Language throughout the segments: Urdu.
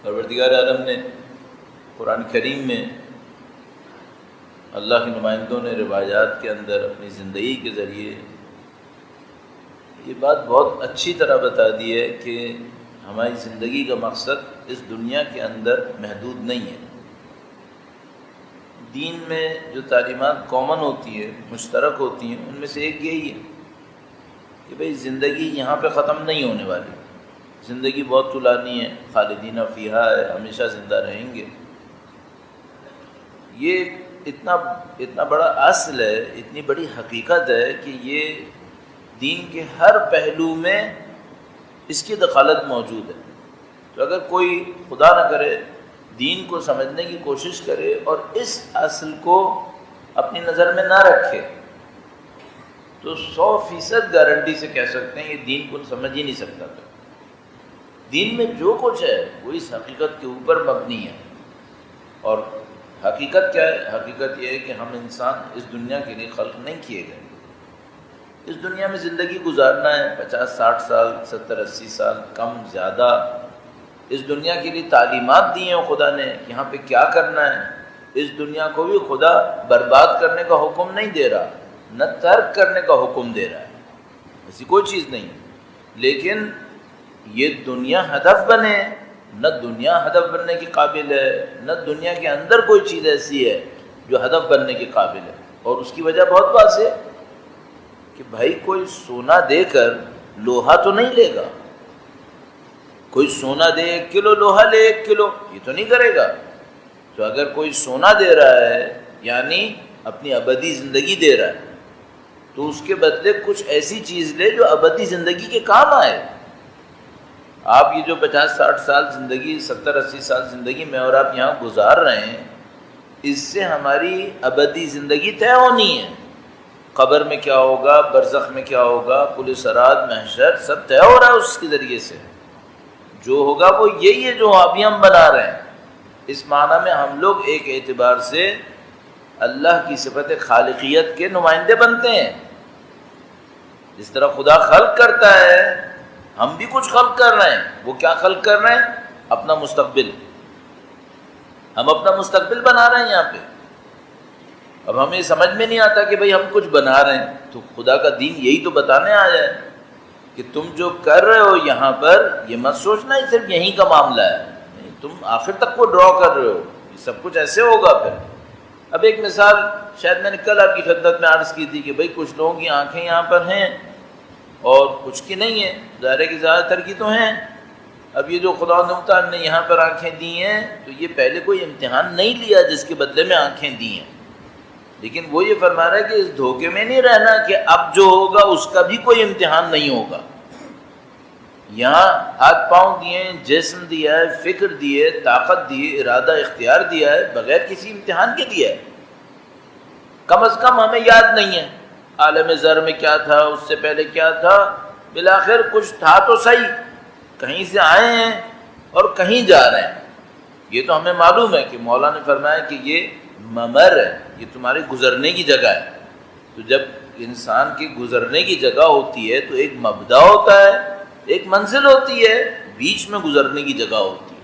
پروردگار عالم نے قرآن کریم میں اللہ کے نمائندوں نے روایات کے اندر اپنی زندگی کے ذریعے یہ بات بہت اچھی طرح بتا دی ہے کہ ہماری زندگی کا مقصد اس دنیا کے اندر محدود نہیں ہے۔ دین میں جو تعلیمات کامن ہوتی ہے، مشترک ہوتی ہیں، ان میں سے ایک یہی ہے کہ بھئی زندگی یہاں پہ ختم نہیں ہونے والی، زندگی بہت طولانی ہے، خالدین فیہا ہے، ہمیشہ زندہ رہیں گے۔ یہ اتنا بڑا اصل ہے، اتنی بڑی حقیقت ہے کہ یہ دین کے ہر پہلو میں اس کی دخالت موجود ہے۔ تو اگر کوئی خدا نہ کرے دین کو سمجھنے کی کوشش کرے اور اس اصل کو اپنی نظر میں نہ رکھے تو 100% گارنٹی سے کہہ سکتے ہیں یہ دین کو سمجھ ہی نہیں سکتا تھا۔ دین میں جو کچھ ہے وہ اس حقیقت کے اوپر مبنی ہے۔ اور حقیقت کیا ہے؟ حقیقت یہ ہے کہ ہم انسان اس دنیا کے لیے خلق نہیں کیے گئے۔ اس دنیا میں زندگی گزارنا ہے 50-60 سال، 70-80 سال، کم زیادہ۔ اس دنیا کے لیے تعلیمات دی ہیں خدا نے، یہاں پہ کیا کرنا ہے۔ اس دنیا کو بھی خدا برباد کرنے کا حکم نہیں دے رہا، نہ ترک کرنے کا حکم دے رہا ہے، ایسی کوئی چیز نہیں۔ لیکن یہ دنیا ہدف بنے، نہ دنیا ہدف بننے کی قابل ہے، نہ دنیا کے اندر کوئی چیز ایسی ہے جو ہدف بننے کی قابل ہے۔ اور اس کی وجہ بہت واضح ہے کہ بھائی کوئی سونا دے کر لوہا تو نہیں لے گا، کوئی سونا دے 1 کلو لوہا لے 1 کلو، یہ تو نہیں کرے گا۔ تو اگر کوئی سونا دے رہا ہے یعنی اپنی ابدی زندگی دے رہا ہے تو اس کے بدلے کچھ ایسی چیز لے جو ابدی زندگی کے کام آئے۔ آپ یہ جو 50-60 سال زندگی، 70-80 سال زندگی میں اور آپ یہاں گزار رہے ہیں، اس سے ہماری ابدی زندگی طے ہونی ہے۔ قبر میں کیا ہوگا، برزخ میں کیا ہوگا، پل صراط، محشر، سب طے ہو رہا ہے اس کے ذریعے سے۔ جو ہوگا وہ یہی ہے جو ابھی ہم بنا رہے ہیں۔ اس معنی میں ہم لوگ ایک اعتبار سے اللہ کی صفت خالقیت کے نمائندے بنتے ہیں۔ جس طرح خدا خلق کرتا ہے ہم بھی کچھ خلق کر رہے ہیں۔ وہ کیا خلق کر رہے ہیں؟ اپنا مستقبل۔ ہم اپنا مستقبل بنا رہے ہیں یہاں پہ۔ اب ہمیں سمجھ میں نہیں آتا کہ بھئی ہم کچھ بنا رہے ہیں، تو خدا کا دین یہی تو بتانے آیا ہے کہ تم جو کر رہے ہو یہاں پر، یہ مت سوچنا یہ صرف یہیں کا معاملہ ہے، تم آخر تک کو ڈرا کر رہے ہو، یہ سب کچھ ایسے ہوگا پھر۔ اب ایک مثال شاید میں نے کل آپ کی خدمت میں عرض کی تھی کہ بھئی کچھ لوگوں کی آنکھیں یہاں پر ہیں اور کچھ کی نہیں ہیں، ظاہر ہے کہ زیادہ تر کی تو ہیں۔ اب یہ جو خدا تعالیٰ نے یہاں پر آنکھیں دی ہیں تو یہ پہلے کوئی امتحان نہیں لیا جس کے بدلے میں آنکھیں دی ہیں، لیکن وہ یہ فرما رہا ہے کہ اس دھوکے میں نہیں رہنا کہ اب جو ہوگا اس کا بھی کوئی امتحان نہیں ہوگا۔ یہاں ہاتھ پاؤں دیے، جسم دیا ہے، فکر دیے، طاقت دی، ارادہ اختیار دیا ہے، بغیر کسی امتحان کے دیا ہے۔ کم از کم ہمیں یاد نہیں ہے عالم ذر میں کیا تھا، اس سے پہلے کیا تھا، بالآخر کچھ تھا تو صحیح، کہیں سے آئے ہیں اور کہیں جا رہے ہیں۔ یہ تو ہمیں معلوم ہے کہ مولا نے فرمایا کہ یہ ممر ہے، یہ تمہارے گزرنے کی جگہ ہے۔ تو جب انسان کی گزرنے کی جگہ ہوتی ہے تو ایک مبدا ہوتا ہے، ایک منزل ہوتی ہے، بیچ میں گزرنے کی جگہ ہوتی ہے۔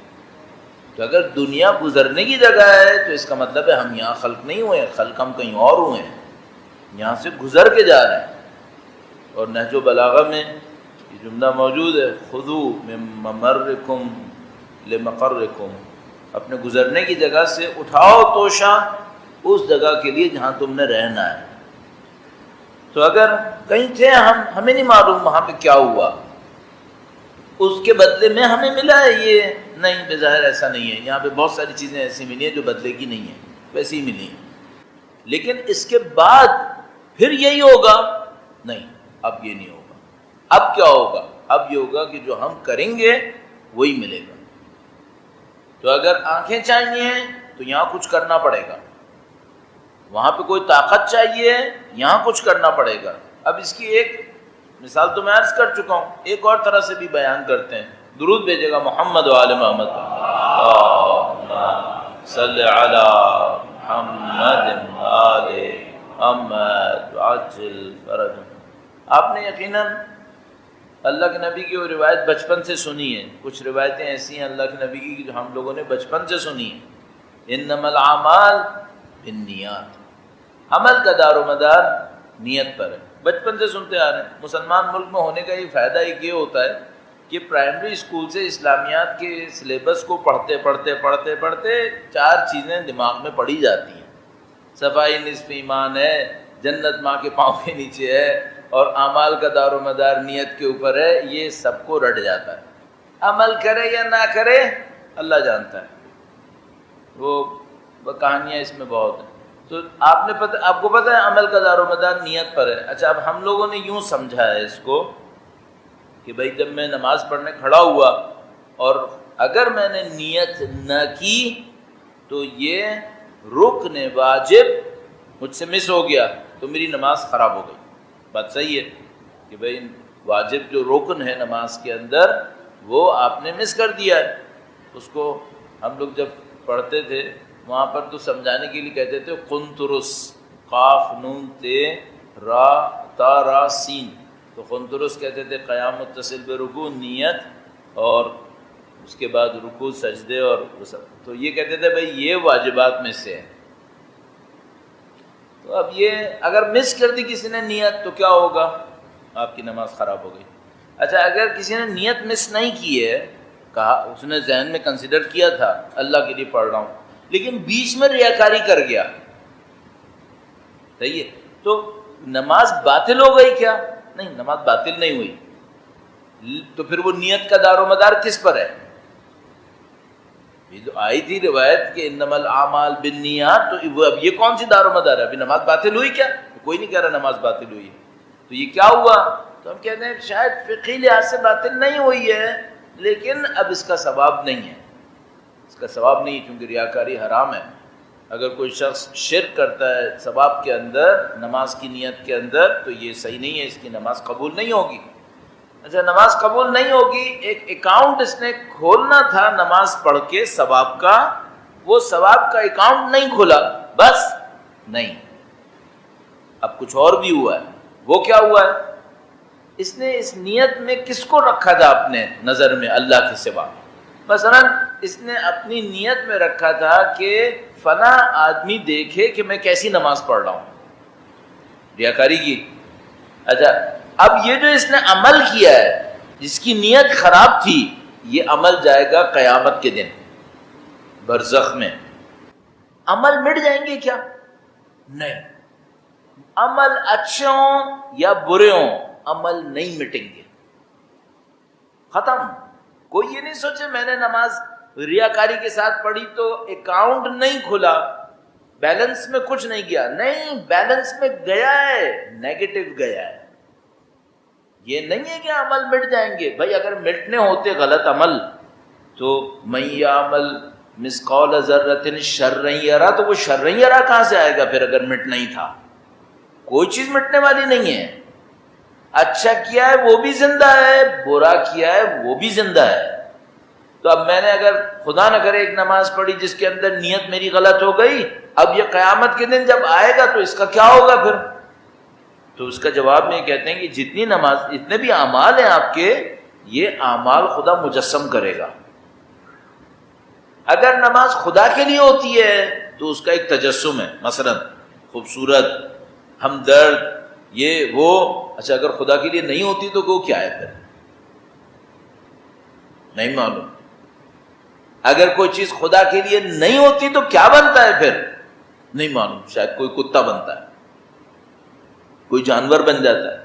تو اگر دنیا گزرنے کی جگہ ہے تو اس کا مطلب ہے ہم یہاں خلق نہیں ہوئے، خلق ہم کہیں اور ہوئے ہیں، یہاں سے گزر کے جا رہے ہیں۔ اور نہج و بلاغہ میں یہ جملہ موجود ہے، خذوا من ممرکم لمقرکم، اپنے گزرنے کی جگہ سے اٹھاؤ توشہ اس جگہ کے لیے جہاں تم نے رہنا ہے۔ تو اگر کہیں تھے ہمیں نہیں معلوم وہاں پہ کیا ہوا، اس کے بدلے میں ہمیں ملا ہے یہ نہیں، بظاہر ایسا نہیں ہے، یہاں پہ بہت ساری چیزیں ایسی ملی ہیں جو بدلے کی نہیں ہیں، ویسے ہی ملی ہیں، لیکن اس کے بعد پھر یہی ہوگا نہیں، اب یہ نہیں ہوگا۔ اب کیا ہوگا؟ اب یہ ہوگا کہ جو ہم کریں گے وہی ملے گا۔ تو اگر آنکھیں چاہیے تو یہاں کچھ کرنا پڑے گا، وہاں پہ کوئی طاقت چاہیے یہاں کچھ کرنا پڑے گا۔ اب اس کی ایک مثال تو میں عرض کر چکا ہوں، ایک اور طرح سے بھی بیان کرتے ہیں۔ درود بھیجے گا محمد و آل محمد، اللہم صلی علی محمد آل محمد عجل فرجہم۔ آپ نے یقیناً اللہ کے نبی کی وہ روایت بچپن سے سنی ہے، کچھ روایتیں ایسی ہیں اللہ کے نبی کی جو ہم لوگوں نے بچپن سے سنی ہیں، انما الاعمال بالنیات، عمل کا دار و مدار نیت پر ہے، بچپن سے سنتے آ رہے ہیں۔ مسلمان ملک میں ہونے کا یہ فائدہ ایک یہ ہوتا ہے کہ پرائمری اسکول سے اسلامیات کے سلیبس کو پڑھتے پڑھتے 4 چیزیں دماغ میں پڑھی جاتی ہیں، صفائی نصف ایمان ہے، جنت ماں کے پاؤں کے نیچے ہے، اور اعمال کا دار و مدار نیت کے اوپر ہے، یہ سب کو رٹ جاتا ہے۔ عمل کرے یا نہ کرے اللہ جانتا ہے، وہ کہانیاں اس میں بہت ہیں۔ تو آپ کو پتہ ہے عمل کا دار و مدار نیت پر ہے۔ اچھا، اب ہم لوگوں نے یوں سمجھا ہے اس کو کہ بھائی جب میں نماز پڑھنے کھڑا ہوا اور اگر میں نے نیت نہ کی تو یہ رکن واجب مجھ سے مس ہو گیا تو میری نماز خراب ہو گئی۔ بات صحیح ہے کہ بھائی واجب جو رکن ہے نماز کے اندر وہ آپ نے مس کر دیا ہے۔ اس کو ہم لوگ جب پڑھتے تھے وہاں پر تو سمجھانے کے لیے کہتے تھے قنطرس، قاف نون تے را تا را سین، تو قنطرس کہتے تھے قیام متصل برکوع، نیت، اور اس کے بعد رکوع سجدے اور سب، تو یہ کہتے تھے بھائی یہ واجبات میں سے ہے۔ تو اب یہ اگر مس کر دی کسی نے نیت تو کیا ہوگا؟ آپ کی نماز خراب ہو گئی۔ اچھا، اگر کسی نے نیت مس نہیں کی ہے، کہا اس نے ذہن میں کنسیڈر کیا تھا اللہ کے لیے پڑھ رہا ہوں، لیکن بیچ میں ریاکاری کر گیا، صحیح ہے، تو نماز باطل ہو گئی کیا؟ نہیں، نماز باطل نہیں ہوئی۔ تو پھر وہ نیت کا دار و مدار کس پر ہے؟ یہ جو آئی تھی روایت کہ انما الاعمال بالنیات، تو وہ اب یہ کون سی دار و مدار ہے؟ ابھی نماز باطل ہوئی کیا؟ کوئی نہیں کہہ رہا نماز باطل ہوئی ہے، تو یہ کیا ہوا؟ تو ہم کہتے ہیں شاید فقہی لحاظ سے باطل نہیں ہوئی ہے، لیکن اب اس کا ثواب نہیں ہے، اس کا ثواب نہیں، کیونکہ ریاکاری حرام ہے۔ اگر کوئی شخص شرک کرتا ہے ثواب کے اندر، نماز کی نیت کے اندر، تو یہ صحیح نہیں ہے، اس کی نماز قبول نہیں ہوگی۔ اچھا، نماز قبول نہیں ہوگی، ایک اکاؤنٹ اس نے کھولنا تھا نماز پڑھ کے ثواب کا، وہ ثواب کا اکاؤنٹ نہیں کھولا، بس نہیں، اب کچھ اور بھی ہوا ہے۔ وہ کیا ہوا ہے؟ اس نے اس نیت میں کس کو رکھا تھا اپنے نظر میں اللہ کے سوا؟ مثلا اس نے اپنی نیت میں رکھا تھا کہ فلاں آدمی دیکھے کہ میں کیسی نماز پڑھ رہا ہوں، ریاکاری کی۔ اچھا، اب یہ جو اس نے عمل کیا ہے، جس کی نیت خراب تھی، یہ عمل جائے گا قیامت کے دن برزخ میں۔ عمل مٹ جائیں گے کیا؟ نہیں، عمل اچھے ہوں یا برے ہوں، عمل نہیں مٹیں گے، ختم۔ کوئی یہ نہیں سوچے میں نے نماز ریاکاری کے ساتھ پڑھی تو اکاؤنٹ نہیں کھلا، بیلنس میں کچھ نہیں گیا، نہیں، بیلنس میں گیا ہے، نیگیٹو گیا ہے۔ یہ نہیں ہے کہ عمل مٹ جائیں گے، بھائی اگر مٹنے ہوتے غلط عمل تو من یعمل مثقال ذرۃ شرا یرا، تو وہ شرا یرا کہاں سے آئے گا پھر اگر مٹ نہیں تھا؟ کوئی چیز مٹنے والی نہیں ہے، اچھا کیا ہے وہ بھی زندہ ہے، برا کیا ہے وہ بھی زندہ ہے۔ تو اب میں نے اگر خدا نہ کرے ایک نماز پڑھی جس کے اندر نیت میری غلط ہو گئی، اب یہ قیامت کے دن جب آئے گا تو اس کا کیا ہوگا پھر؟ تو اس کا جواب میں کہتے ہیں کہ جتنی نماز، جتنے بھی اعمال ہیں آپ کے، یہ اعمال خدا مجسم کرے گا۔ اگر نماز خدا کے لیے ہوتی ہے تو اس کا ایک تجسم ہے، مثلا خوبصورت، ہمدرد، یہ وہ۔ اچھا، اگر خدا کے لیے نہیں ہوتی تو وہ کیا ہے پھر؟ نہیں معلوم۔ اگر کوئی چیز خدا کے لیے نہیں ہوتی تو کیا بنتا ہے پھر؟ نہیں معلوم، شاید کوئی کتا بنتا ہے، کوئی جانور بن جاتا ہے۔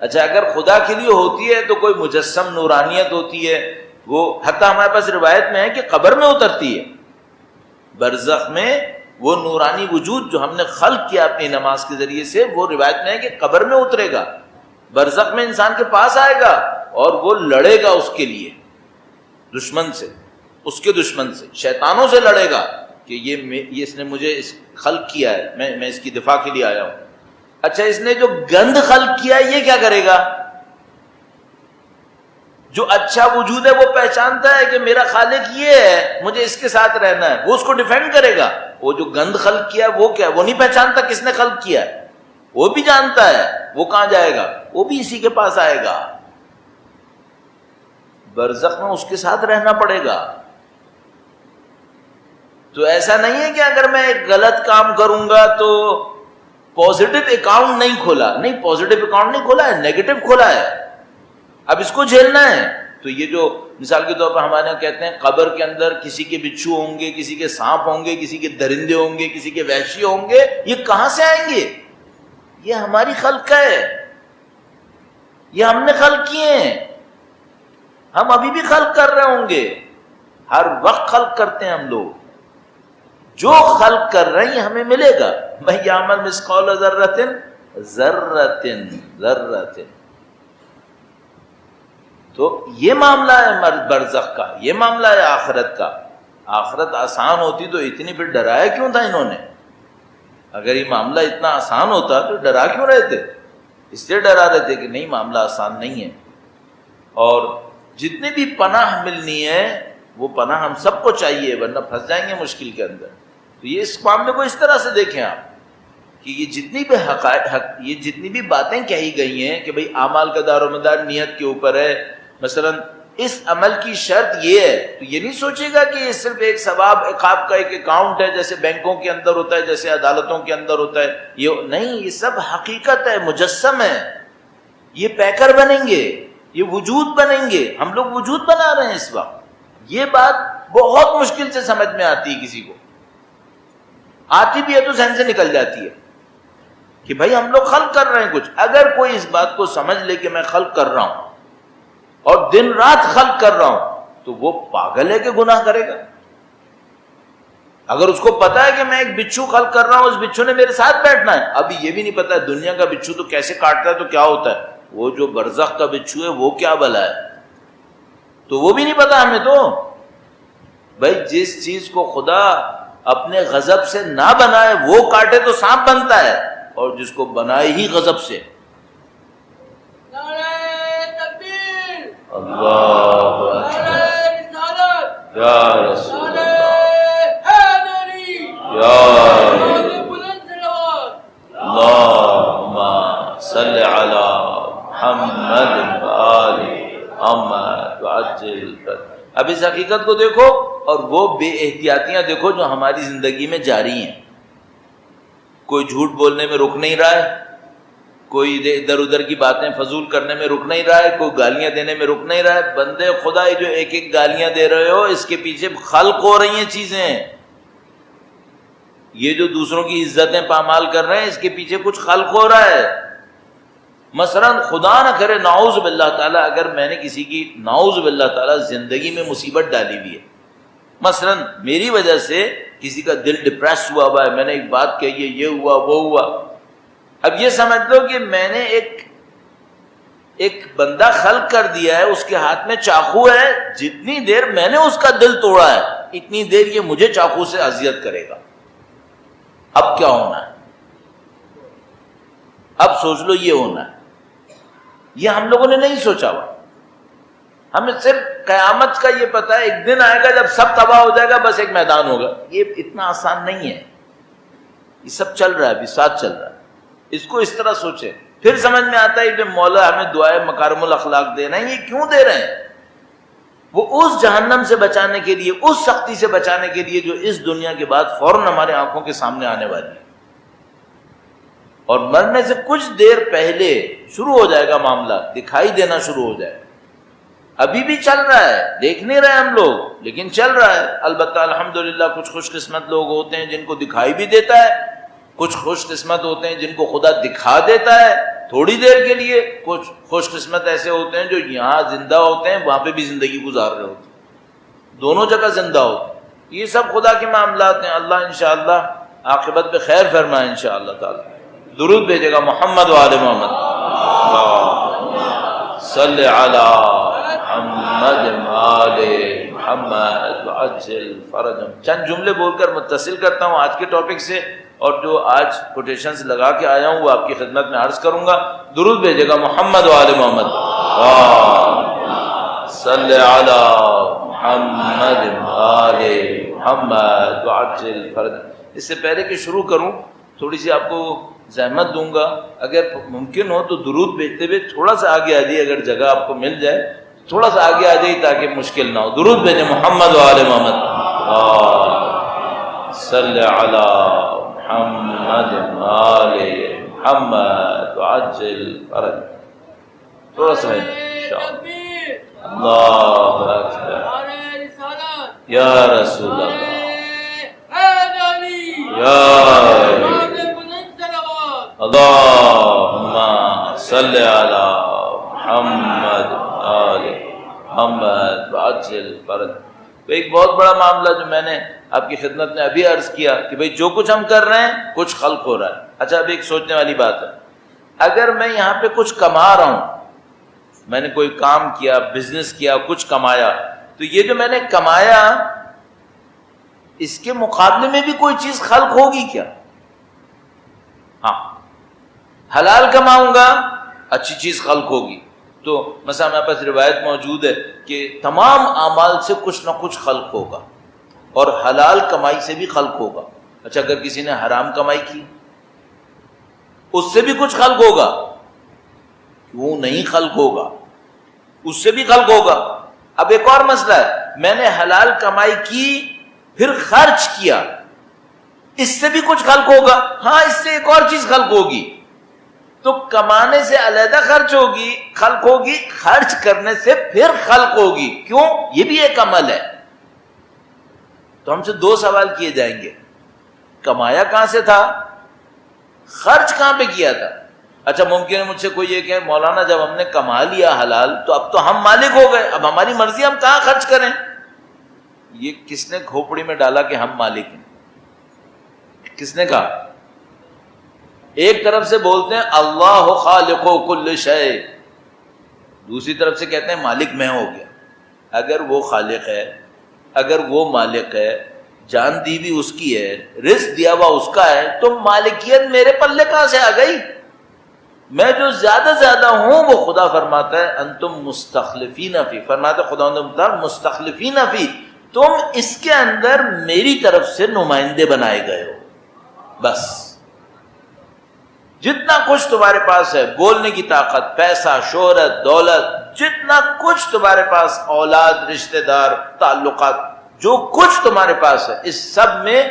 اچھا، اگر خدا کے لیے ہوتی ہے تو کوئی مجسم نورانیت ہوتی ہے، وہ حتیٰ ہمارے پاس روایت میں ہے کہ قبر میں اترتی ہے، برزخ میں وہ نورانی وجود جو ہم نے خلق کیا اپنی نماز کے ذریعے سے، وہ روایت میں ہے کہ قبر میں اترے گا، برزخ میں انسان کے پاس آئے گا اور وہ لڑے گا اس کے لیے، دشمن سے، اس کے دشمن سے، شیطانوں سے لڑے گا کہ یہ اس نے مجھے خلق کیا ہے، میں اس کی دفاع کے لیے آیا ہوں۔ اچھا، اس نے جو گند خلق کیا ہے یہ کیا کرے گا؟ جو اچھا وجود ہے وہ پہچانتا ہے کہ میرا خالق یہ ہے، مجھے اس کے ساتھ رہنا ہے، وہ اس کو ڈیفینڈ کرے گا۔ وہ جو گند خلق کیا ہے وہ کیا ہے؟ وہ نہیں پہچانتا کس نے خلق کیا ہے، وہ بھی جانتا ہے، وہ کہاں جائے گا؟ وہ بھی اسی کے پاس آئے گا۔ برزخ میں اس کے ساتھ رہنا پڑے گا. تو ایسا نہیں ہے کہ اگر میں ایک غلط کام کروں گا تو پازیٹو اکاؤنٹ نہیں کھولا. نہیں، پازیٹو اکاؤنٹ نہیں کھولا ہے، نیگیٹو کھولا ہے. اب اس کو جھیلنا ہے. تو یہ جو مثال کے طور پر ہمارے یہاں کہتے ہیں قبر کے اندر کسی کے بچھو ہوں گے، کسی کے سانپ ہوں گے، کسی کے درندے ہوں گے، کسی کے وحشی ہوں گے، یہ کہاں سے آئیں گے؟ یہ ہماری خلق ہے، یہ ہم نے خلق کیے ہیں. ہم ابھی بھی خلق کر رہے ہوں گے، ہر وقت خلق کرتے ہیں ہم لوگ. جو خلق کر رہے ہیں یہ ہمیں ملے گا. من یعمل مثقال ذرۃ ذرۃ. تو یہ معاملہ ہے برزخ کا، یہ معاملہ ہے آخرت کا. آخرت آسان ہوتی تو اتنی پھر ڈرایا کیوں تھا انہوں نے؟ اگر یہ معاملہ اتنا آسان ہوتا تو ڈرا کیوں رہے تھے؟ اس لیے ڈرا رہے تھے کہ نہیں، معاملہ آسان نہیں ہے. اور جتنی بھی پناہ ملنی ہے وہ پناہ ہم سب کو چاہیے، ورنہ پھنس جائیں گے مشکل کے اندر. تو یہ اس معاملے کو اس طرح سے دیکھیں آپ کہ یہ جتنی بھی یہ جتنی بھی باتیں کہی گئی ہیں کہ بھئی اعمال کا دار و مدار نیت کے اوپر ہے. مثلا اس عمل کی شرط یہ ہے، تو یہ نہیں سوچے گا کہ یہ صرف ایک ثواب عقاب کا ایک اکاؤنٹ ہے، جیسے بینکوں کے اندر ہوتا ہے، جیسے عدالتوں کے اندر ہوتا ہے. یہ نہیں، یہ سب حقیقت ہے، مجسم ہے. یہ پیکر بنیں گے، یہ وجود بنیں گے. ہم لوگ وجود بنا رہے ہیں اس وقت. یہ بات بہت مشکل سے سمجھ میں آتی ہے کسی کو، آتی بھی ہے تو ذہن سے نکل جاتی ہے کہ بھائی ہم لوگ خلق کر رہے ہیں کچھ. اگر کوئی اس بات کو سمجھ لے کہ میں خلق کر رہا ہوں اور دن رات خلق کر رہا ہوں، تو وہ پاگل ہے کہ گناہ کرے گا. اگر اس کو پتا ہے کہ میں ایک بچھو خلق کر رہا ہوں، اس بچھو نے میرے ساتھ بیٹھنا ہے. ابھی یہ بھی نہیں پتا ہے دنیا کا بچھو تو کیسے کاٹتا ہے تو کیا ہوتا ہے، وہ جو برزخ کا بچھو ہے وہ کیا بلا ہے، تو وہ بھی نہیں پتا ہمیں. تو بھائی جس چیز کو خدا اپنے غضب سے نہ بنائے وہ کاٹے تو سانپ بنتا ہے، اور جس کو بنائے ہی غضب سے. اللہ یا رسول اللہم صلی علی محمد وآل محمد وعجل. اب اس حقیقت کو دیکھو اور وہ بے احتیاطیاں دیکھو جو ہماری زندگی میں جاری ہیں. کوئی جھوٹ بولنے میں رک نہیں رہا ہے، کوئی ادھر ادھر کی باتیں فضول کرنے میں رک نہیں رہا ہے، کوئی گالیاں دینے میں رک نہیں رہا ہے. بندے خدا جو ایک ایک گالیاں دے رہے ہو، اس کے پیچھے خلق ہو رہی ہیں چیزیں. یہ جو دوسروں کی عزتیں پامال کر رہے ہیں، اس کے پیچھے کچھ خلق ہو رہا ہے. مثلا خدا نہ کرے نعوذ باللہ تعالیٰ، اگر میں نے کسی کی نعوذ باللہ تعالیٰ زندگی میں مصیبت ڈالی ہوئی ہے، مثلا میری وجہ سے کسی کا دل ڈپریس ہوا ہے، میں نے ایک بات کہی ہے، یہ ہوا وہ ہوا. اب یہ سمجھ لو کہ میں نے ایک بندہ خلق کر دیا ہے، اس کے ہاتھ میں چاقو ہے، جتنی دیر میں نے اس کا دل توڑا ہے اتنی دیر یہ مجھے چاقو سے اذیت کرے گا. اب کیا ہونا ہے؟ اب سوچ لو یہ ہونا ہے. یہ ہم لوگوں نے نہیں سوچا ہوا. ہمیں صرف قیامت کا یہ پتا ہے، ایک دن آئے گا جب سب تباہ ہو جائے گا، بس ایک میدان ہوگا. یہ اتنا آسان نہیں ہے. یہ سب چل رہا ہے، ابھی ساتھ چل رہا ہے. اس کو اس طرح سوچے، پھر سمجھ میں آتا ہے کہ مولا ہمیں دعائے مکارم الاخلاق دے رہے ہیں. یہ کیوں دے رہے ہیں؟ وہ اس جہنم سے بچانے کے لیے، اس سختی سے بچانے کے لیے جو اس دنیا کے بعد فوراً ہمارے آنکھوں کے سامنے آنے والی ہے. اور مرنے سے کچھ دیر پہلے شروع ہو جائے گا معاملہ، دکھائی دینا شروع ہو جائے. ابھی بھی چل رہا ہے، دیکھ نہیں رہے ہم لوگ، لیکن چل رہا ہے. البتہ الحمدللہ کچھ خوش قسمت لوگ ہوتے ہیں جن کو دکھائی بھی دیتا ہے، کچھ خوش قسمت ہوتے ہیں جن کو خدا دکھا دیتا ہے تھوڑی دیر کے لیے. کچھ خوش قسمت ایسے ہوتے ہیں جو یہاں زندہ ہوتے ہیں، وہاں پہ بھی زندگی گزار رہے ہوتے ہیں، دونوں جگہ زندہ ہوتے ہیں. یہ سب خدا کے معاملات ہیں. اللہ انشاءاللہ عاقبت پہ خیر فرمائے انشاءاللہ تعالی. درود بھیجے گا محمد و آل محمد. صلی علی محمد و آل محمد وعجل فرجهم. چند جملے بول کر متصل کرتا ہوں آج کے ٹاپک سے، اور جو آج کوٹیشنز لگا کے آیا ہوں وہ آپ کی خدمت میں عرض کروں گا. درود بھیجے گا محمد و آل محمد. صلی علی محمد و آل محمد وعجل فرجهم. اس سے پہلے کہ شروع کروں تھوڑی سی آپ کو زحمت دوں گا، اگر ممکن ہو تو درود بھیجتے ہوئے تھوڑا سا آگے آ جائیے، اگر جگہ آپ کو مل جائے تھوڑا سا آگے آ جائیے تاکہ مشکل نہ ہو. درود بھیجیں محمد و آل محمد. صلی علی محمد و آل محمد وعجل فرج. تھوڑا سا انشاءاللہ. اللہ اکبر یا رسول اللہ یا اللہم صلی علی محمد آل محمد وعجل فرج. ایک بہت بڑا معاملہ جو میں نے آپ کی خدمت میں ابھی عرض کیا کہ بھئی جو کچھ ہم کر رہے ہیں کچھ خلق ہو رہا ہے. اچھا اب ایک سوچنے والی بات ہے, اگر میں یہاں پہ کچھ کما رہا ہوں, میں نے کوئی کام کیا, بزنس کیا, کچھ کمایا, تو یہ جو میں نے کمایا اس کے مقابلے میں بھی کوئی چیز خلق ہوگی کیا؟ ہاں, حلال کماؤں گا اچھی چیز خلق ہوگی. تو مثلا ہمارے پاس روایت موجود ہے کہ تمام اعمال سے کچھ نہ کچھ خلق ہوگا اور حلال کمائی سے بھی خلق ہوگا. اچھا اگر کسی نے حرام کمائی کی اس سے بھی کچھ خلق ہوگا؟ کیوں نہیں خلق ہوگا, اس سے بھی خلق ہوگا. اب ایک اور مسئلہ ہے, میں نے حلال کمائی کی پھر خرچ کیا, اس سے بھی کچھ خلق ہوگا؟ ہاں, اس سے ایک اور چیز خلق ہوگی. تو کمانے سے علیحدہ خرچ ہوگی, خلق ہوگی, خرچ کرنے سے پھر خلق ہوگی. کیوں؟ یہ بھی ایک عمل ہے. تو ہم سے دو سوال کیے جائیں گے, کمایا کہاں سے تھا, خرچ کہاں پہ کیا تھا. اچھا ممکن ہے مجھ سے کوئی یہ کہ مولانا جب ہم نے کما لیا حلال تو اب تو ہم مالک ہو گئے, اب ہماری مرضی ہم کہاں خرچ کریں. یہ کس نے کھوپڑی میں ڈالا کہ ہم مالک ہیں؟ کس نے کہا؟ ایک طرف سے بولتے ہیں اللہ خالق کل شے, دوسری طرف سے کہتے ہیں مالک میں ہو گیا. اگر وہ خالق ہے, اگر وہ مالک ہے, جان دی بھی اس کی ہے, رزق دیا ہوا اس کا ہے, تو مالکیت میرے پلے کہاں سے آ گئی؟ میں جو زیادہ ہوں وہ خدا فرماتا ہے انتم مستخلفین فی, فرماتا ہے خدا مستخلفین فی, تم اس کے اندر میری طرف سے نمائندے بنائے گئے ہو. بس جتنا کچھ تمہارے پاس ہے, بولنے کی طاقت, پیسہ, شہرت, دولت, جتنا کچھ تمہارے پاس, اولاد, رشتہ دار, تعلقات, جو کچھ تمہارے پاس ہے, اس سب میں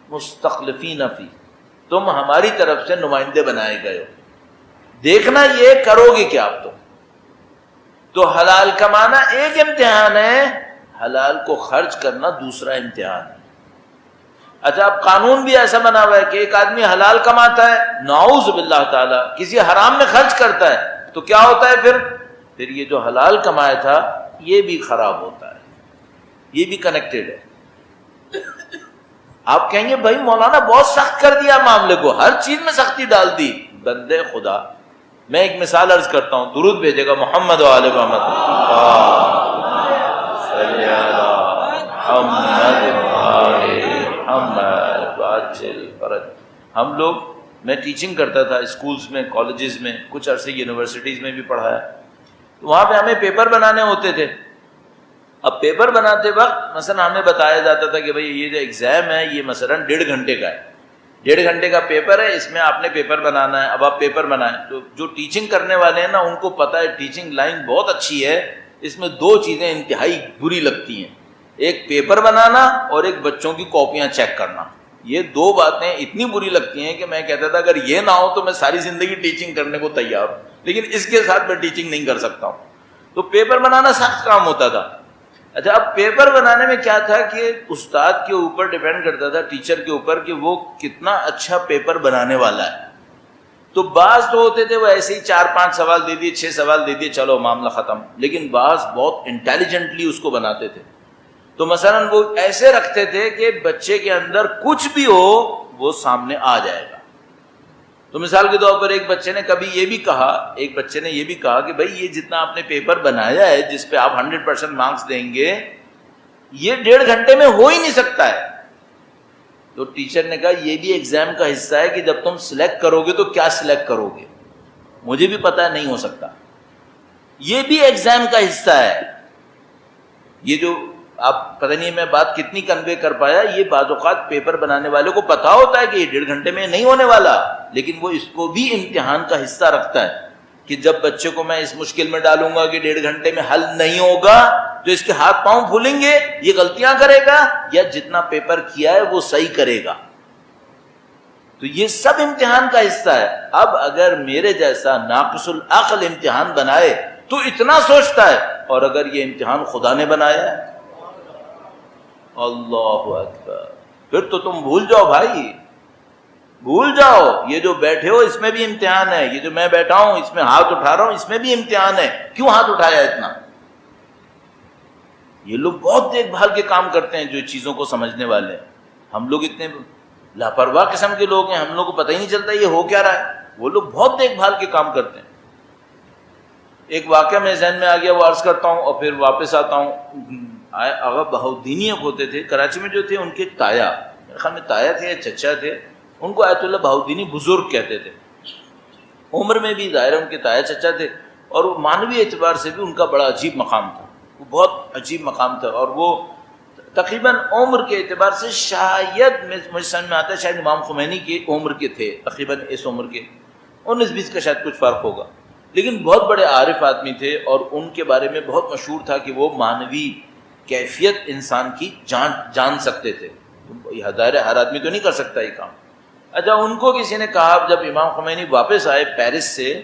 مستخلفین فی, تم ہماری طرف سے نمائندے بنائے گئے ہو. دیکھنا یہ کرو گے کیا آپ. تو حلال کمانا ایک امتحان ہے, حلال کو خرچ کرنا دوسرا امتحان ہے. اچھا اب قانون بھی ایسا بنا ہوا ہے کہ ایک آدمی حلال کماتا ہے, نعوذ باللہ تعالی کسی حرام میں خرچ کرتا ہے, تو کیا ہوتا ہے پھر یہ جو حلال کمایا تھا یہ بھی خراب ہوتا ہے, یہ بھی کنیکٹڈ ہے. آپ کہیں گے بھائی مولانا بہت سخت کر دیا معاملے کو, ہر چیز میں سختی ڈال دی. بندے خدا, میں ایک مثال عرض کرتا ہوں, درود بھیجے گا محمد و آل محمد. صلی علی محمد و آل محمد وعجل فرج. ہم لوگ, میں ٹیچنگ کرتا تھا اسکولز میں, کالجز میں, کچھ عرصے یونیورسٹیز میں بھی پڑھایا, تو وہاں پہ ہمیں پیپر بنانے ہوتے تھے. اب پیپر بناتے وقت مثلا ہمیں بتایا جاتا تھا کہ بھئی یہ جو ایگزام ہے یہ مثلا 1.5 گھنٹے کا ہے, 1.5 گھنٹے کا پیپر ہے, اس میں آپ نے پیپر بنانا ہے. اب آپ پیپر بنائیں, تو جو ٹیچنگ کرنے والے ہیں نا ان کو پتہ ہے ٹیچنگ لائن بہت اچھی ہے, اس میں 2 چیزیں انتہائی بری لگتی ہیں, ایک پیپر بنانا اور ایک بچوں کی کاپیاں چیک کرنا. یہ 2 باتیں اتنی بری لگتی ہیں کہ میں کہتا تھا اگر یہ نہ ہو تو میں ساری زندگی ٹیچنگ کرنے کو تیار ہوں, لیکن اس کے ساتھ میں ٹیچنگ نہیں کر سکتا ہوں. تو پیپر بنانا سخت کام ہوتا تھا. اچھا اب پیپر بنانے میں کیا تھا کہ استاد کے اوپر ڈیپینڈ کرتا تھا, ٹیچر کے اوپر, کہ وہ کتنا اچھا پیپر بنانے والا ہے. تو بعض تو ہوتے تھے وہ ایسے ہی 4-5 سوال دے دیے, 6 سوال دے دیے, چلو معاملہ ختم. لیکن بعض بہت انٹیلیجنٹلی اس کو بناتے تھے. تو مثلا وہ ایسے رکھتے تھے کہ بچے کے اندر کچھ بھی ہو وہ سامنے آ جائے گا. تو مثال کے طور پر ایک بچے نے کبھی یہ بھی کہا کہ بھائی یہ جتنا آپ نے پیپر بنایا ہے جس پہ آپ 100% مارکس دیں گے, یہ 1.5 گھنٹے میں ہو ہی نہیں سکتا ہے. تو ٹیچر نے کہا یہ بھی ایگزام کا حصہ ہے کہ جب تم سلیکٹ کرو گے تو کیا سلیکٹ کرو گے, مجھے بھی پتا ہے نہیں ہو سکتا. یہ بھی ایگزام کا حصہ ہے. یہ جو آپ پتہ نہیں میں بات کتنی کنوے کر پایا, یہ بعض اوقات پیپر بنانے والے کو پتا ہوتا ہے کہ یہ 1.5 گھنٹے میں نہیں ہونے والا, لیکن وہ اس کو بھی امتحان کا حصہ رکھتا ہے کہ جب بچے کو میں اس مشکل میں ڈالوں گا کہ 1.5 گھنٹے میں حل نہیں ہوگا تو اس کے ہاتھ پاؤں پھولیں گے، یہ غلطیاں کرے گا، یا جتنا پیپر کیا ہے وہ صحیح کرے گا؟ تو یہ سب امتحان کا حصہ ہے۔ اب اگر میرے جیسا ناقص العقل امتحان بنائے تو اتنا سوچتا ہے، اور اگر یہ امتحان خدا نے بنایا ہے، اللہ اکبر، پھر تو تم بھول جاؤ بھائی، بھول جاؤ، یہ جو بیٹھے ہو اس میں بھی امتحان ہے، یہ جو میں بیٹھا ہوں اس میں ہاتھ اٹھا رہا ہوں اس میں بھی امتحان ہے۔ کیوں ہاتھ اٹھایا اتنا؟ یہ لوگ بہت دیکھ بھال کے کام کرتے ہیں جو چیزوں کو سمجھنے والے ہیں، ہم لوگ اتنے لاپرواہ قسم کے لوگ ہیں، ہم لوگ کو پتہ ہی نہیں چلتا یہ ہو کیا رہا ہے، وہ لوگ بہت دیکھ بھال کے کام کرتے ہیں۔ ایک واقعہ میرے ذہن میں آ گیا، وہ عرض کرتا ہوں اور پھر واپس آتا ہوں۔ آغا بہاؤدینی ہوتے تھے کراچی میں جو تھے، ان کے تایا، میرے خیال میں تایا تھے یا چچا تھے، ان کو آیت اللہ بہاؤدینی بزرگ کہتے تھے، عمر میں بھی ظاہر ان کے تایا چچا تھے، اور وہ معنوی اعتبار سے بھی ان کا بڑا عجیب مقام تھا، وہ بہت عجیب مقام تھا، اور وہ تقریباً عمر کے اعتبار سے شاید مجھے سمجھ میں آتا ہے شاید امام خمینی کی عمر کے تھے، تقریباً اس عمر کے 19-20 کا شاید کچھ فرق ہوگا، لیکن بہت بڑے عارف آدمی تھے، اور ان کے بارے میں بہت مشہور تھا کہ وہ معنوی کیفیت انسان کی جان سکتے تھے، ظاہر ہر آدمی تو نہیں کر سکتا یہ کام۔ اچھا، ان کو کسی نے کہا جب امام خمینی واپس آئے پیرس سے،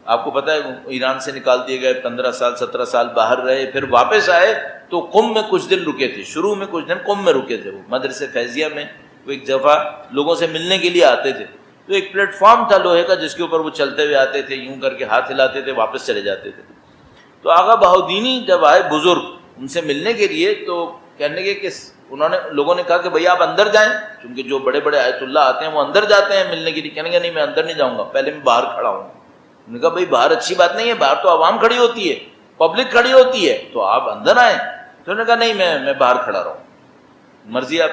آپ کو پتہ ہے ایران سے نکال دیے گئے، 15 سال 17 سال باہر رہے، پھر واپس آئے تو قم میں کچھ دن رکے تھے، شروع میں کچھ دن قم میں رکے تھے، وہ مدرسے فیضیہ میں، وہ ایک دفعہ لوگوں سے ملنے کے لیے آتے تھے، تو ایک پلیٹ فارم تھا لوہے کا جس کے اوپر وہ چلتے ہوئے آتے تھے، یوں کر کے ہاتھ ہلاتے تھے، واپس چلے جاتے تھے۔ تو آغا بہاؤدینی جب آئے بزرگ ان سے ملنے کے لیے، تو کہنے لگے کہ لوگوں نے کہا کہ بھئی آپ اندر جائیں، کیونکہ جو بڑے بڑے آیت اللہ آتے ہیں وہ اندر جاتے ہیں ملنے کے لیے، کہنے لگے نہیں میں اندر نہیں جاؤں گا، پہلے میں باہر کھڑا ہوں۔ انہوں نے کہا بھئی باہر اچھی بات نہیں ہے، باہر تو عوام کھڑی ہوتی ہے، پبلک کھڑی ہوتی ہے، تو آپ اندر آئیں۔ تو انہوں نے کہا نہیں میں باہر کھڑا رہوں، مرضی آپ۔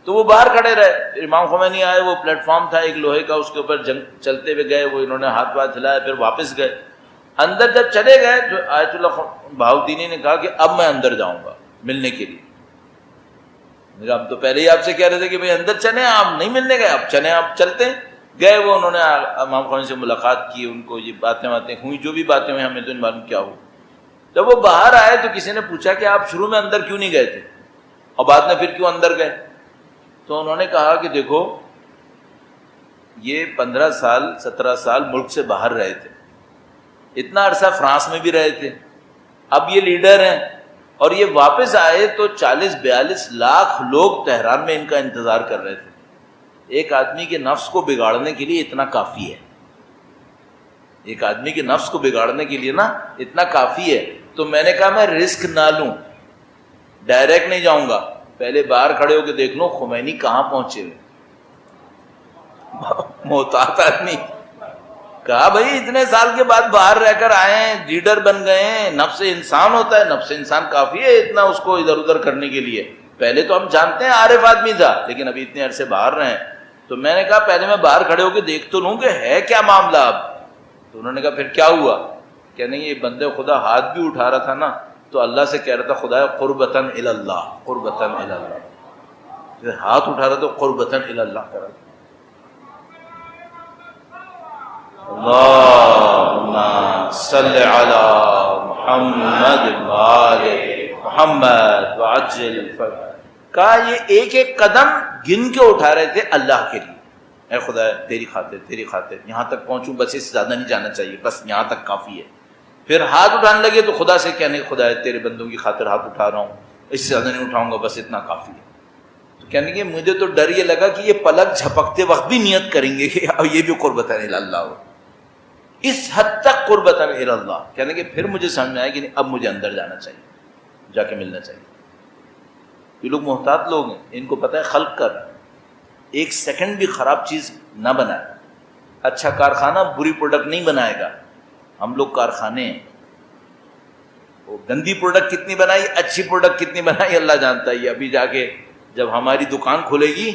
تو وہ باہر کھڑے رہے، امام خمینی آئے، وہ پلیٹ فارم تھا ایک لوہے کا، اس کے اوپر چلتے ہوئے گئے، وہ انہوں نے ہاتھ واتھ ہلایا، پھر واپس گئے۔ اندر جب چلے گئے تو آیت اللہ بہاؤدینی نے کہا کہ اب میں اندر جاؤں گا ملنے کے لیے۔ ہم تو پہلے ہی آپ سے کہہ رہے تھے کہ بھئی اندر چلیں، آپ نہیں ملنے گئے، اب چلیں، آپ چلتے ہیں۔ گئے وہ، انہوں نے امام خمینی سے ملاقات کی، ان کو یہ باتیں ہوئی، جو بھی باتیں ہوئی ہمیں تو نہیں معلوم کیا ہو۔ جب وہ باہر آئے تو کسی نے پوچھا کہ آپ شروع میں اندر کیوں نہیں گئے تھے اور بعد میں پھر کیوں اندر گئے؟ تو انہوں نے کہا کہ دیکھو یہ 15 سال 17 سال ملک سے باہر رہے تھے، اتنا عرصہ فرانس میں بھی رہے تھے، اب یہ لیڈر ہیں، اور یہ واپس آئے تو 40-42 لاکھ لوگ تہران میں ان کا انتظار کر رہے تھے۔ ایک آدمی کے نفس کو بگاڑنے کے لیے اتنا کافی ہے، ایک آدمی کے نفس کو بگاڑنے کے لیے نا اتنا کافی ہے۔ تو میں نے کہا میں رسک نہ لوں، ڈائریکٹ نہیں جاؤں گا، پہلے باہر کھڑے ہو کے دیکھ لوں خمینی کہاں پہنچے ہوئے۔ محتاط آدمی کہا بھائی اتنے سال کے بعد باہر رہ کر آئے ہیں، لیڈر بن گئے ہیں، نفس انسان ہوتا ہے، نفس انسان کافی ہے اتنا اس کو ادھر ادھر کرنے کے لیے۔ پہلے تو ہم جانتے ہیں عارف آدمی تھا، لیکن ابھی اتنے عرصے باہر رہے ہیں۔ تو میں نے کہا پہلے میں باہر کھڑے ہو کے دیکھ تو لوں کہ ہے کیا معاملہ اب۔ تو انہوں نے کہا پھر کیا ہوا؟ کہ نہیں یہ بندے خدا ہاتھ بھی اٹھا رہا تھا نا تو اللہ سے کہہ رہا تھا خدا قربتاً الی اللہ، قربتاً الی اللہ، پھر ہاتھ اٹھا رہا تو قربتاً الی اللہ کر رہا۔ اللہم صلی علی محمد وآل محمد وعجل کہا یہ ایک ایک قدم گن کے اٹھا رہے تھے اللہ کے لیے، اے خدا تیری خاطر تیری خاطر، یہاں تک پہنچوں، بس اس سے زیادہ نہیں جانا چاہیے، بس یہاں تک کافی ہے۔ پھر ہاتھ اٹھانے لگے تو خدا سے کہنے خدا تیرے بندوں کی خاطر ہاتھ اٹھا رہا ہوں، اس سے زیادہ نہیں اٹھاؤں گا، بس اتنا کافی ہے۔ تو کہنے کہ مجھے تو ڈر یہ لگا کہ یہ پلک جھپکتے وقت بھی نیت کریں گے کہ اب یہ بھی قربتاً الی اللہ ہو، اس حد تک قربتاً الی اللہ۔ کہنے کہ پھر مجھے سمجھ میں آیا کہ نہیں اب مجھے اندر جانا چاہیے، جا کے ملنا چاہیے۔ یہ لوگ محتاط لوگ ہیں، ان کو پتہ ہے خلق کر ایک سیکنڈ بھی خراب چیز نہ بنائے۔ اچھا کارخانہ بری پروڈکٹ نہیں بنائے گا، ہم لوگ کارخانے ہیں، وہ گندی پروڈکٹ کتنی بنائی، اچھی پروڈکٹ کتنی بنائی اللہ جانتا ہے۔ ابھی جا کے جب ہماری دکان کھلے گی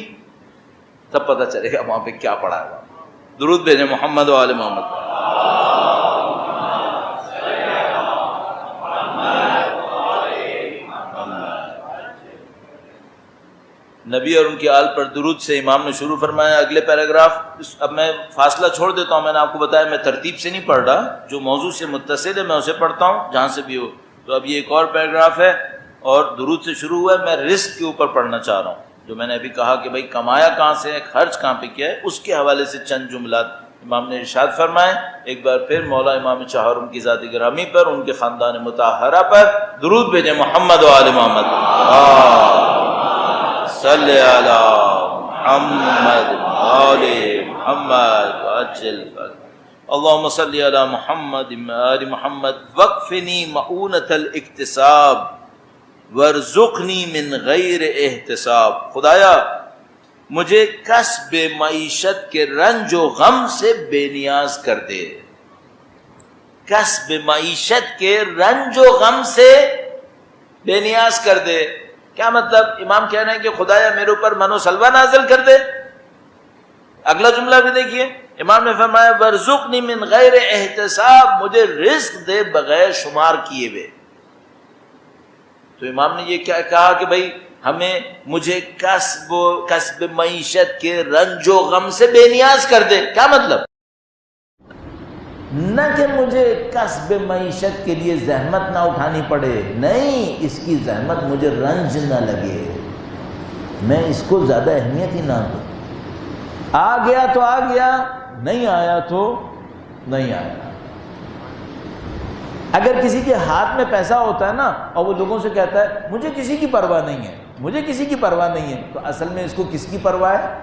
تب پتہ چلے گا وہاں پہ کیا پڑا ہے۔ درود بھیجیں محمد و آل محمد۔ نبی اور ان کی آل پر درود سے امام نے شروع فرمایا. اگلے پیراگراف. اب میں فاصلہ چھوڑ دیتا ہوں، میں نے آپ کو بتایا میں ترتیب سے نہیں پڑھ رہا، جو موضوع سے متصل ہے میں اسے پڑھتا ہوں جہاں سے بھی ہو. تو اب یہ ایک اور پیراگراف ہے اور درود سے شروع ہوا ہے. میں رزق کے اوپر پڑھنا چاہ رہا ہوں، جو میں نے ابھی کہا کہ بھائی کمایا کہاں سے ہے، خرچ کہاں پہ کیا ہے، اس کے حوالے سے چند جملات امام نے ارشاد فرمائے. ایک بار پھر مولا امام چہارم کی ذات گرامی پر، ان کے خاندان مطہرہ پر درود بھیجیں. محمد و آل محمد صلی علی محمد آل محمد عجل. اللہم صلی علی محمد آل محمد وقفنی معونۃ الاکتساب وارزقنی من غیر احتساب. خدایا مجھے کسب معیشت کے رنج و غم سے بے نیاز کر دے. کسب معیشت کے رنج و غم سے بے نیاز کر دے. کیا مطلب؟ امام کہہ رہے ہیں کہ خدایا میرے اوپر من و سلوہ نازل کر دے. اگلا جملہ بھی دیکھیے، امام نے فرمایا وارزقنی من غیر احتساب، مجھے رزق دے بغیر شمار کیے ہوئے. تو امام نے یہ کیا کہا کہ بھائی مجھے کسب معیشت کے رنج و غم سے بے نیاز کر دے. کیا مطلب؟ نہ کہ مجھے کسب معیشت کے لیے زحمت نہ اٹھانی پڑے، نہیں، اس کی زحمت مجھے رنج نہ لگے، میں اس کو زیادہ اہمیت ہی نہ دوں. آ گیا تو آ گیا، نہیں آیا تو نہیں آیا. اگر کسی کے ہاتھ میں پیسہ ہوتا ہے نا اور وہ لوگوں سے کہتا ہے مجھے کسی کی پرواہ نہیں ہے، مجھے کسی کی پرواہ نہیں ہے، تو اصل میں اس کو کس کی پرواہ ہے؟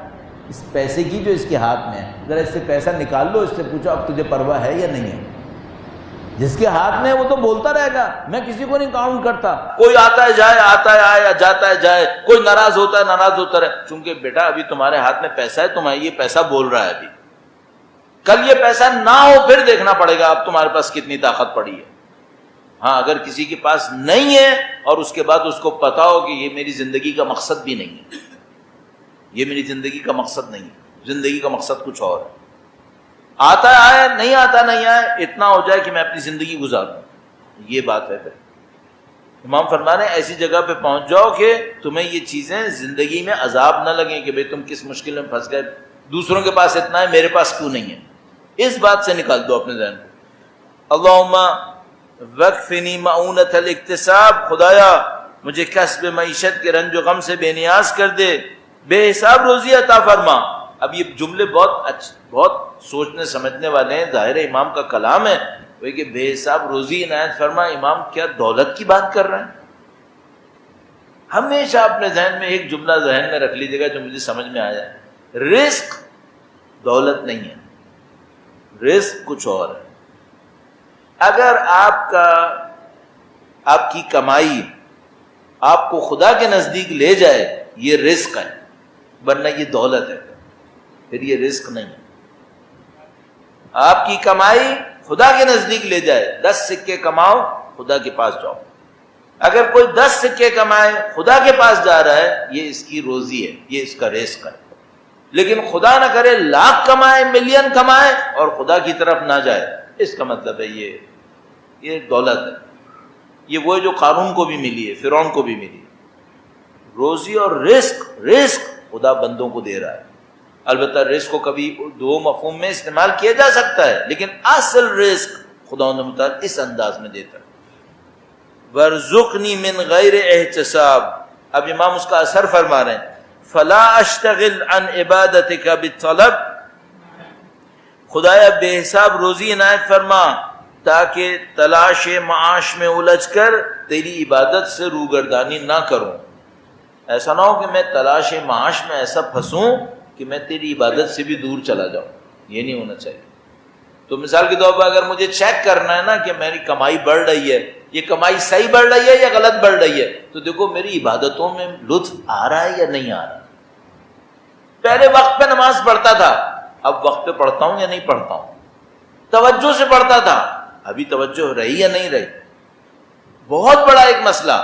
اس پیسے کی جو اس کے ہاتھ میں ہے. ذرا اس سے پیسہ نکال لو، اس سے پوچھو اب تجھے پرواہ ہے یا نہیں ہے. جس کے ہاتھ میں ہے وہ تو بولتا رہے گا میں کسی کو نہیں کاؤنٹ کرتا. کوئی آتا ہے جائے، آتا ہے آئے، جاتا ہے جائے، کوئی ناراض ہوتا ہے ناراض ہوتا رہے. چونکہ بیٹا ابھی تمہارے ہاتھ میں پیسہ ہے، تمہیں یہ پیسہ بول رہا ہے، ابھی کل یہ پیسہ نہ ہو پھر دیکھنا پڑے گا اب تمہارے پاس کتنی طاقت پڑی ہے. ہاں اگر کسی کے پاس نہیں ہے اور اس کے بعد اس کو پتا ہو کہ یہ میری زندگی کا مقصد بھی نہیں ہے، یہ میری زندگی کا مقصد نہیں ہے، زندگی کا مقصد کچھ اور ہے. آتا ہے آئے، نہیں آتا نہیں آئے، اتنا ہو جائے کہ میں اپنی زندگی گزاروں، یہ بات ہے. پھر امام فرما رہے ہیں ایسی جگہ پہ پہنچ جاؤ کہ تمہیں یہ چیزیں زندگی میں عذاب نہ لگیں کہ بھئی تم کس مشکل میں پھنس گئے، دوسروں کے پاس اتنا ہے میرے پاس کیوں نہیں ہے. اس بات سے نکال دو اپنے ذہن کو. اللہم وقفنی معونۃ الاکتساب، خدایا مجھے کسب معیشت کے رنج و غم سے بے نیاز کر دے، بے حساب روزی عطا فرما. اب یہ جملے بہت سوچنے سمجھنے والے ہیں، ظاہر امام کا کلام ہے وہ کہ بے حساب روزی عنایت فرما. امام کیا دولت کی بات کر رہے ہیں؟ ہمیشہ اپنے ذہن میں ایک جملہ ذہن میں رکھ لیجیے گا جو مجھے سمجھ میں آیا ہے، رزق دولت نہیں ہے، رزق کچھ اور ہے. اگر آپ کی کمائی آپ کو خدا کے نزدیک لے جائے یہ رزق ہے، ورنہ یہ دولت ہے، پھر یہ رزق نہیں ہے. آپ کی کمائی خدا کے نزدیک لے جائے، 10 سکے کماؤ خدا کے پاس جاؤ. اگر کوئی 10 سکے کمائے خدا کے پاس جا رہا ہے یہ اس کی روزی ہے، یہ اس کا رزق ہے. لیکن خدا نہ کرے لاکھ کمائے، ملین کمائے اور خدا کی طرف نہ جائے، اس کا مطلب ہے یہ دولت ہے. یہ وہ جو قارون کو بھی ملی ہے، فرعون کو بھی ملی ہے. روزی اور رزق خدا بندوں کو دے رہا ہے. البتہ رزق کو کبھی دو مفہوم میں استعمال کیا جا سکتا ہے، لیکن اصل رزق خدا نے مطلب اس انداز میں دیتا ہے. وَارْزُقْنِي مِنْ غَيْرِ احتساب. اب امام اس کا اثر فرما رہے ہیں، فَلَا أَشْتَغِلْ عَنْ عِبَادَتِكَ بِالطَّلَبِ. خدایا بے حساب روزی عنایت فرما تاکہ تلاش معاش میں الجھ کر تیری عبادت سے روگردانی نہ کروں. ایسا نہ ہو کہ میں تلاش معاش میں ایسا پھنسوں کہ میں تیری عبادت سے بھی دور چلا جاؤں، یہ نہیں ہونا چاہیے. تو مثال کے طور پر اگر مجھے چیک کرنا ہے نا کہ میری کمائی بڑھ رہی ہے، یہ کمائی صحیح بڑھ رہی ہے یا غلط بڑھ رہی ہے، تو دیکھو میری عبادتوں میں لطف آ رہا ہے یا نہیں آ رہا. پہلے وقت پہ نماز پڑھتا تھا، اب وقت پہ پڑھتا ہوں یا نہیں پڑھتا ہوں. توجہ سے پڑھتا تھا، ابھی توجہ رہی یا نہیں رہی. بہت بڑا ایک مسئلہ،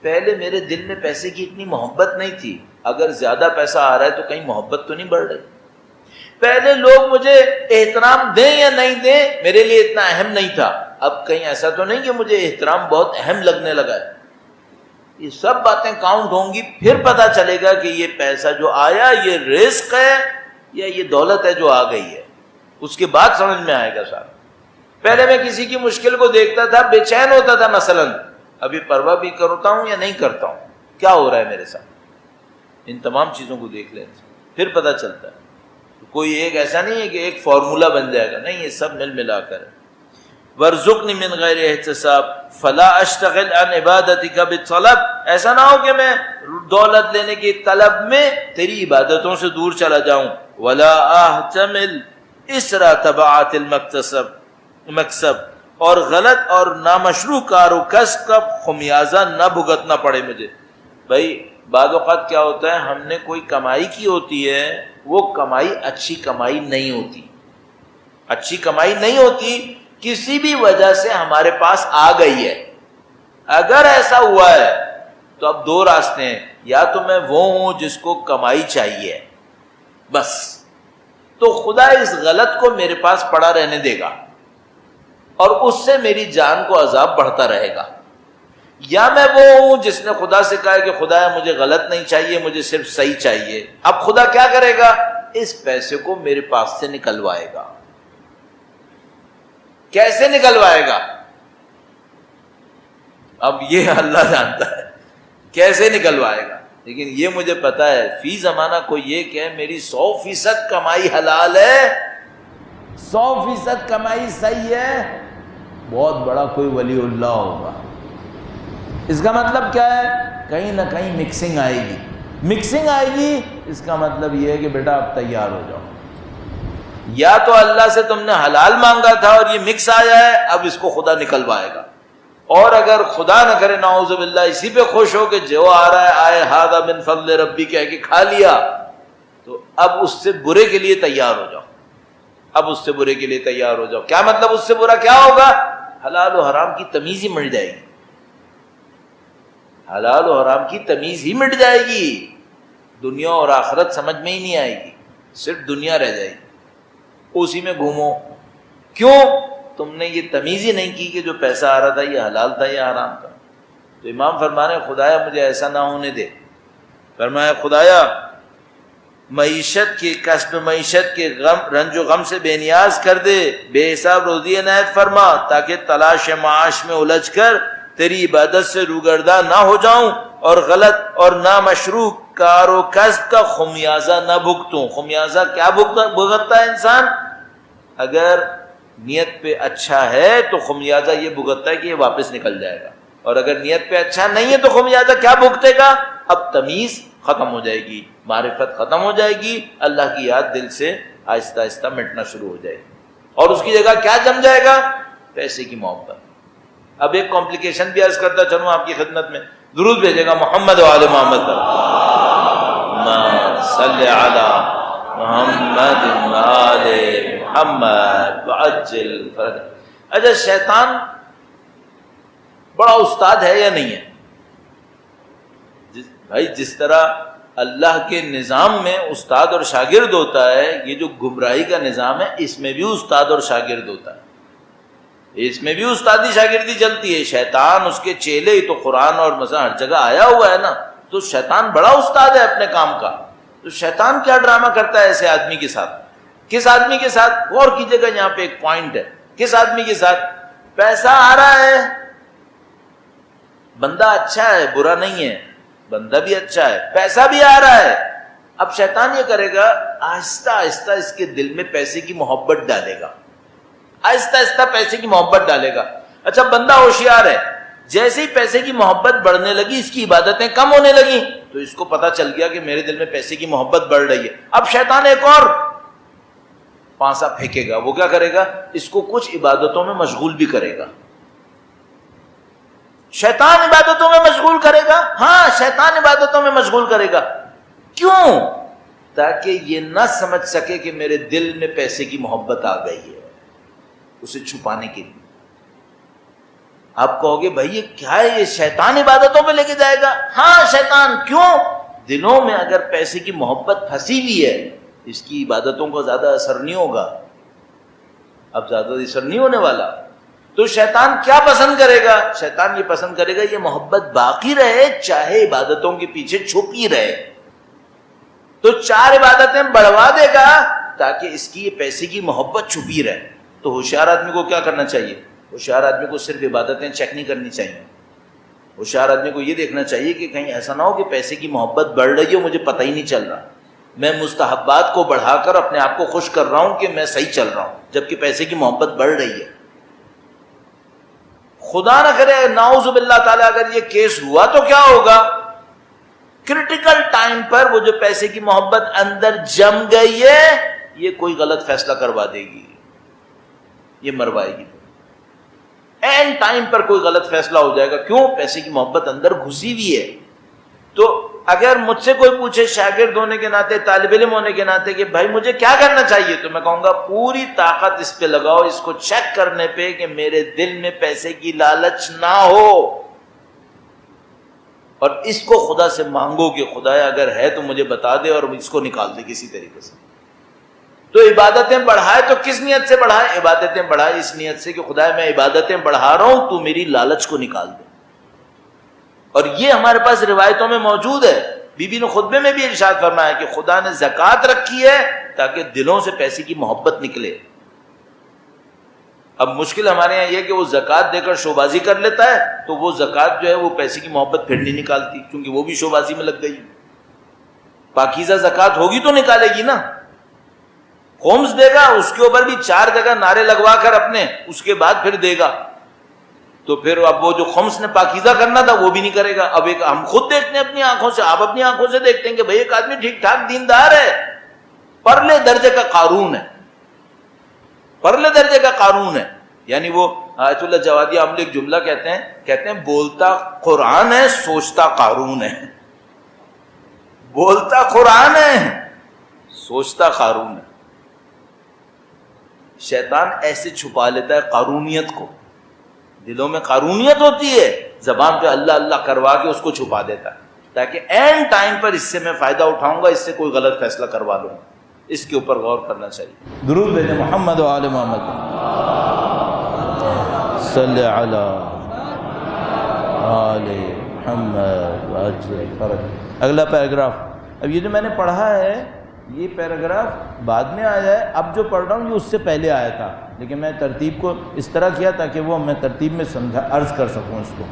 پہلے میرے دل میں پیسے کی اتنی محبت نہیں تھی، اگر زیادہ پیسہ آ رہا ہے تو کہیں محبت تو نہیں بڑھ رہی. پہلے لوگ مجھے احترام دیں یا نہیں دیں میرے لیے اتنا اہم نہیں تھا، اب کہیں ایسا تو نہیں کہ مجھے احترام بہت اہم لگنے لگا ہے. یہ سب باتیں کاؤنٹ ہوں گی، پھر پتہ چلے گا کہ یہ پیسہ جو آیا یہ رزق ہے یا یہ دولت ہے جو آ گئی ہے، اس کے بعد سمجھ میں آئے گا صاحب۔ پہلے میں کسی کی مشکل کو دیکھتا تھا، بے چین ہوتا تھا، مثلا ابھی پرواہ بھی کرتا ہوں یا نہیں کرتا ہوں، کیا ہو رہا ہے میرے ساتھ، ان تمام چیزوں کو دیکھ لیں پھر پتہ چلتا ہے۔ کوئی ایک ایسا نہیں ہے کہ ایک فارمولہ بن جائے گا، نہیں، یہ سب مل ملا کر ہے۔ وَارْزُقْنِي مِنْ غَيْرِ احتساب فَلَا أَشْتَغِلْ عَنْ عِبَادَتِكَ بِالطَّلَب، ایسا نہ ہو کہ میں دولت لینے کی طلب میں تیری عبادتوں سے دور چلا جاؤں۔ وَلَا أَحْتَمِلْ إِسْرَ تَبَعَاتِ المکسب، اور غلط اور نامشروع کار و کسب کا خمیازہ نہ بھگتنا پڑے مجھے۔ بھائی بعض اوقات کیا ہوتا ہے، ہم نے کوئی کمائی کی ہوتی ہے، وہ کمائی اچھی کمائی نہیں ہوتی، اچھی کمائی نہیں ہوتی، کسی بھی وجہ سے ہمارے پاس آ گئی ہے۔ اگر ایسا ہوا ہے تو اب دو راستے ہیں، یا تو میں وہ ہوں جس کو کمائی چاہیے بس، تو خدا اس غلط کو میرے پاس پڑا رہنے دے گا اور اس سے میری جان کو عذاب بڑھتا رہے گا، یا میں وہ ہوں جس نے خدا سے کہا کہ خدا مجھے غلط نہیں چاہیے، مجھے صرف صحیح چاہیے۔ اب خدا کیا کرے گا، اس پیسے کو میرے پاس سے نکلوائے گا۔ کیسے نکلوائے گا اب یہ اللہ جانتا ہے کیسے نکلوائے گا، لیکن یہ مجھے پتا ہے فی زمانہ کوئی یہ کہ میری 100% کمائی حلال ہے، 100% کمائی صحیح ہے، بہت بڑا کوئی ولی اللہ ہوگا۔ اس کا مطلب کیا ہے، کہیں نہ کہیں مکسنگ آئے گی، مکسنگ آئے گی، اس کا مطلب یہ ہے کہ بیٹا اب تیار ہو جاؤ، یا تو اللہ سے تم نے حلال مانگا تھا اور یہ مکس آیا ہے، اب اس کو خدا نکلوائے گا، اور اگر خدا نہ کرے نعوذ باللہ اسی پہ خوش ہو کہ جو آ رہا ہے آئے ھذا من فضل ربی کہہ کے کھا لیا، تو اب اس سے برے کے لیے تیار ہو جاؤ، اب اس سے برے کے لیے تیار ہو جاؤ۔ کیا مطلب اس سے برا کیا ہوگا، حلال و حرام کی تمیز ہی مٹ جائے گی، حلال و حرام کی تمیز ہی مٹ جائے گی، دنیا اور آخرت سمجھ میں ہی نہیں آئے گی، صرف دنیا رہ جائے گی، اسی میں گھومو۔ کیوں، تم نے یہ تمیز ہی نہیں کی کہ جو پیسہ آ رہا تھا یہ حلال تھا یا حرام تھا۔ تو امام فرمانے خدایا مجھے ایسا نہ ہونے دے، فرمایا خدایا معیشت کی کسب معیشت کے غم رنج و غم سے بے نیاز کر دے، بے حساب روزی عنایت فرما، تاکہ تلاش معاش میں الجھ کر تیری عبادت سے روگرداں نہ ہو جاؤں اور غلط اور نامشروع کار و کسب کا خمیازہ نہ بھگتوں۔ خمیازہ کیا بھگتتا ہے انسان، اگر نیت پہ اچھا ہے تو خمیازہ یہ بھگتتا ہے کہ یہ واپس نکل جائے گا، اور اگر نیت پہ اچھا نہیں ہے تو خمیازہ کیا بھگتے گا، اب تمیز ختم ہو جائے گی، معرفت ختم ہو جائے گی، اللہ کی یاد دل سے آہستہ آہستہ مٹنا شروع ہو جائے گی، اور اس کی جگہ کیا جم جائے گا، پیسے کی محبت۔ اب ایک کمپلیکیشن بھی عرض کرتا چلوں آپ کی خدمت میں، درود بھیجے گا محمد و آل محمد پر، صلی علی محمد و آل محمد وعجل فرج۔ اچھا شیطان بڑا استاد ہے یا نہیں ہے؟ بھائی جس طرح اللہ کے نظام میں استاد اور شاگرد ہوتا ہے، یہ جو گمراہی کا نظام ہے اس میں بھی استاد اور شاگرد ہوتا ہے، اس میں بھی استادی شاگردی چلتی ہے۔ شیطان اس کے چیلے تو قرآن اور مثلا ہر جگہ آیا ہوا ہے نا، تو شیطان بڑا استاد ہے اپنے کام کا۔ تو شیطان کیا ڈرامہ کرتا ہے ایسے آدمی کے ساتھ، کس آدمی کے ساتھ، غور کیجیے گا، یہاں پہ ایک پوائنٹ ہے، کس آدمی کے ساتھ، پیسہ آ رہا ہے، بندہ اچھا ہے برا نہیں ہے، بندہ بھی اچھا ہے، پیسہ بھی آ رہا ہے، اب شیطان یہ کرے گا آہستہ آہستہ اس کے دل میں پیسے کی محبت ڈالے گا، آہستہ آہستہ پیسے کی محبت ڈالے گا۔ اچھا بندہ ہوشیار ہے، جیسے ہی پیسے کی محبت بڑھنے لگی، اس کی عبادتیں کم ہونے لگی، تو اس کو پتا چل گیا کہ میرے دل میں پیسے کی محبت بڑھ رہی ہے۔ اب شیطان ایک اور پانسا پھینکے گا، وہ کیا کرے گا، اس کو کچھ عبادتوں میں مشغول بھی کرے گا۔ شیطان عبادتوں میں مشغول کرے گا، ہاں شیطان عبادتوں میں مشغول کرے گا، کیوں، تاکہ یہ نہ سمجھ سکے کہ میرے دل میں پیسے کی محبت آ گئی ہے، اسے چھپانے کے لیے۔ آپ کہو گے بھائی یہ کیا ہے، یہ شیطان عبادتوں پہ لے کے جائے گا؟ ہاں شیطان، کیوں، دلوں میں اگر پیسے کی محبت پھنسی ہوئی ہے، اس کی عبادتوں کا زیادہ اثر نہیں ہوگا، اب زیادہ اثر نہیں ہونے والا۔ تو شیطان کیا پسند کرے گا؟ شیطان یہ پسند کرے گا یہ محبت باقی رہے چاہے عبادتوں کے پیچھے چھپی رہے. تو 4 عبادتیں بڑھوا دے گا تاکہ اس کی یہ پیسے کی محبت چھپی رہے. تو ہوشیار آدمی کو کیا کرنا چاہیے؟ ہوشیار آدمی کو صرف عبادتیں چیک نہیں کرنی چاہیے. ہوشیار آدمی کو یہ دیکھنا چاہیے کہ کہیں ایسا نہ ہو کہ پیسے کی محبت بڑھ رہی ہو مجھے پتہ ہی نہیں چل رہا، میں مستحبات کو بڑھا کر اپنے آپ کو خوش کر رہا ہوں کہ میں صحیح چل رہا ہوں جبکہ پیسے کی محبت بڑھ رہی ہے. خدا نہ کرے نعوذ باللہ تعالیٰ اگر یہ کیس ہوا تو کیا ہوگا؟ کرٹیکل ٹائم پر وہ جو پیسے کی محبت اندر جم گئی ہے یہ کوئی غلط فیصلہ کروا دے گی، یہ مروائے گی. اینڈ ٹائم پر کوئی غلط فیصلہ ہو جائے گا. کیوں؟ پیسے کی محبت اندر گھسی ہوئی ہے. تو اگر مجھ سے کوئی پوچھے شاگرد ہونے کے ناطے، طالب علم ہونے کے ناطے کہ بھائی مجھے کیا کرنا چاہیے، تو میں کہوں گا پوری طاقت اس پہ لگاؤ، اس کو چیک کرنے پہ کہ میرے دل میں پیسے کی لالچ نہ ہو، اور اس کو خدا سے مانگو کہ خدایا اگر ہے تو مجھے بتا دے اور اس کو نکال دے کسی طریقے سے. تو عبادتیں بڑھائے تو کس نیت سے بڑھائے؟ عبادتیں بڑھائے اس نیت سے کہ خدایا میں عبادتیں بڑھا رہا ہوں تو میری لالچ کو نکال دے. اور یہ ہمارے پاس روایتوں میں موجود ہے. بی بی نے خطبے میں بھی ارشاد فرمایا کہ خدا نے زکوٰۃ رکھی ہے تاکہ دلوں سے پیسے کی محبت نکلے. اب مشکل ہمارے یہاں یہ ہے کہ وہ زکوٰۃ دے کر شوبازی کر لیتا ہے تو وہ زکوٰۃ جو ہے وہ پیسے کی محبت پھر نہیں نکالتی کیونکہ وہ بھی شوبازی میں لگ گئی. پاکیزہ زکوٰۃ ہوگی تو نکالے گی نا. خمس دے گا اس کے اوپر بھی 4 جگہ نعرے لگوا کر اپنے اس کے بعد پھر دے گا. تو پھر اب وہ جو خمس نے پاکیزہ کرنا تھا وہ بھی نہیں کرے گا. اب ایک ہم خود دیکھتے ہیں اپنی آنکھوں سے، آپ اپنی آنکھوں سے دیکھتے ہیں کہ بھئی ایک آدمی ٹھیک ٹھاک دیندار ہے، پرلے درجے کا قارون ہے، پرلے درجے کا قارون ہے. یعنی وہ آیت اللہ جوادی عامل ایک جملہ کہتے ہیں بولتا قرآن ہے سوچتا قارون ہے. بولتا قرآن ہے سوچتا قارون ہے. شیطان ایسے چھپا لیتا ہے قارونیت کو. دلوں میں قارونیت ہوتی ہے، زبان پہ اللہ اللہ کروا کے اس کو چھپا دیتا ہے تاکہ اینڈ ٹائم پر اس سے میں فائدہ اٹھاؤں گا، اس سے کوئی غلط فیصلہ کروا لوں گا. اس کے اوپر غور کرنا چاہیے. درود بھیجیں محمد و آل محمد صلی علی آل محمد. اگلا پیراگراف. اب یہ جو میں نے پڑھا ہے یہ پیراگراف بعد میں آیا ہے، اب جو پڑھ رہا ہوں یہ اس سے پہلے آیا تھا، لیکن میں ترتیب کو اس طرح کیا تاکہ وہ میں ترتیب میں عرض کر سکوں اس کو.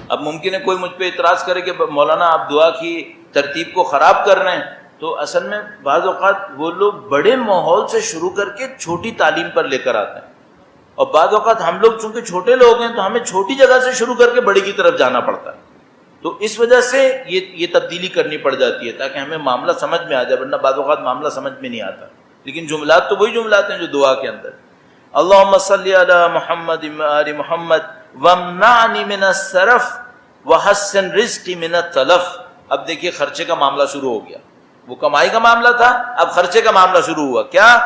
اب ممکن ہے کوئی مجھ پہ اعتراض کرے کہ مولانا آپ دعا کی ترتیب کو خراب کر رہے ہیں. تو اصل میں بعض اوقات وہ لوگ بڑے ماحول سے شروع کر کے چھوٹی تعلیم پر لے کر آتے ہیں، اور بعض اوقات ہم لوگ چونکہ چھوٹے لوگ ہیں تو ہمیں چھوٹی جگہ سے شروع کر کے بڑی کی طرف جانا پڑتا ہے. تو اس وجہ سے یہ تبدیلی کرنی پڑ جاتی ہے تاکہ ہمیں معاملہ سمجھ میں آ جائے، ورنہ بعض اوقات معاملہ سمجھ میں نہیں آتا. لیکن جملات تو وہی جملات ہیں جو دعا کے اندر. اللہم صلی علی محمد آل محمد وامنعنی من الصرف وحسن رزقی من التلف. اب دیکھیے خرچے کا معاملہ شروع ہو گیا. وہ کمائی کا معاملہ تھا، اب خرچے کا معاملہ شروع ہوا. کیا؟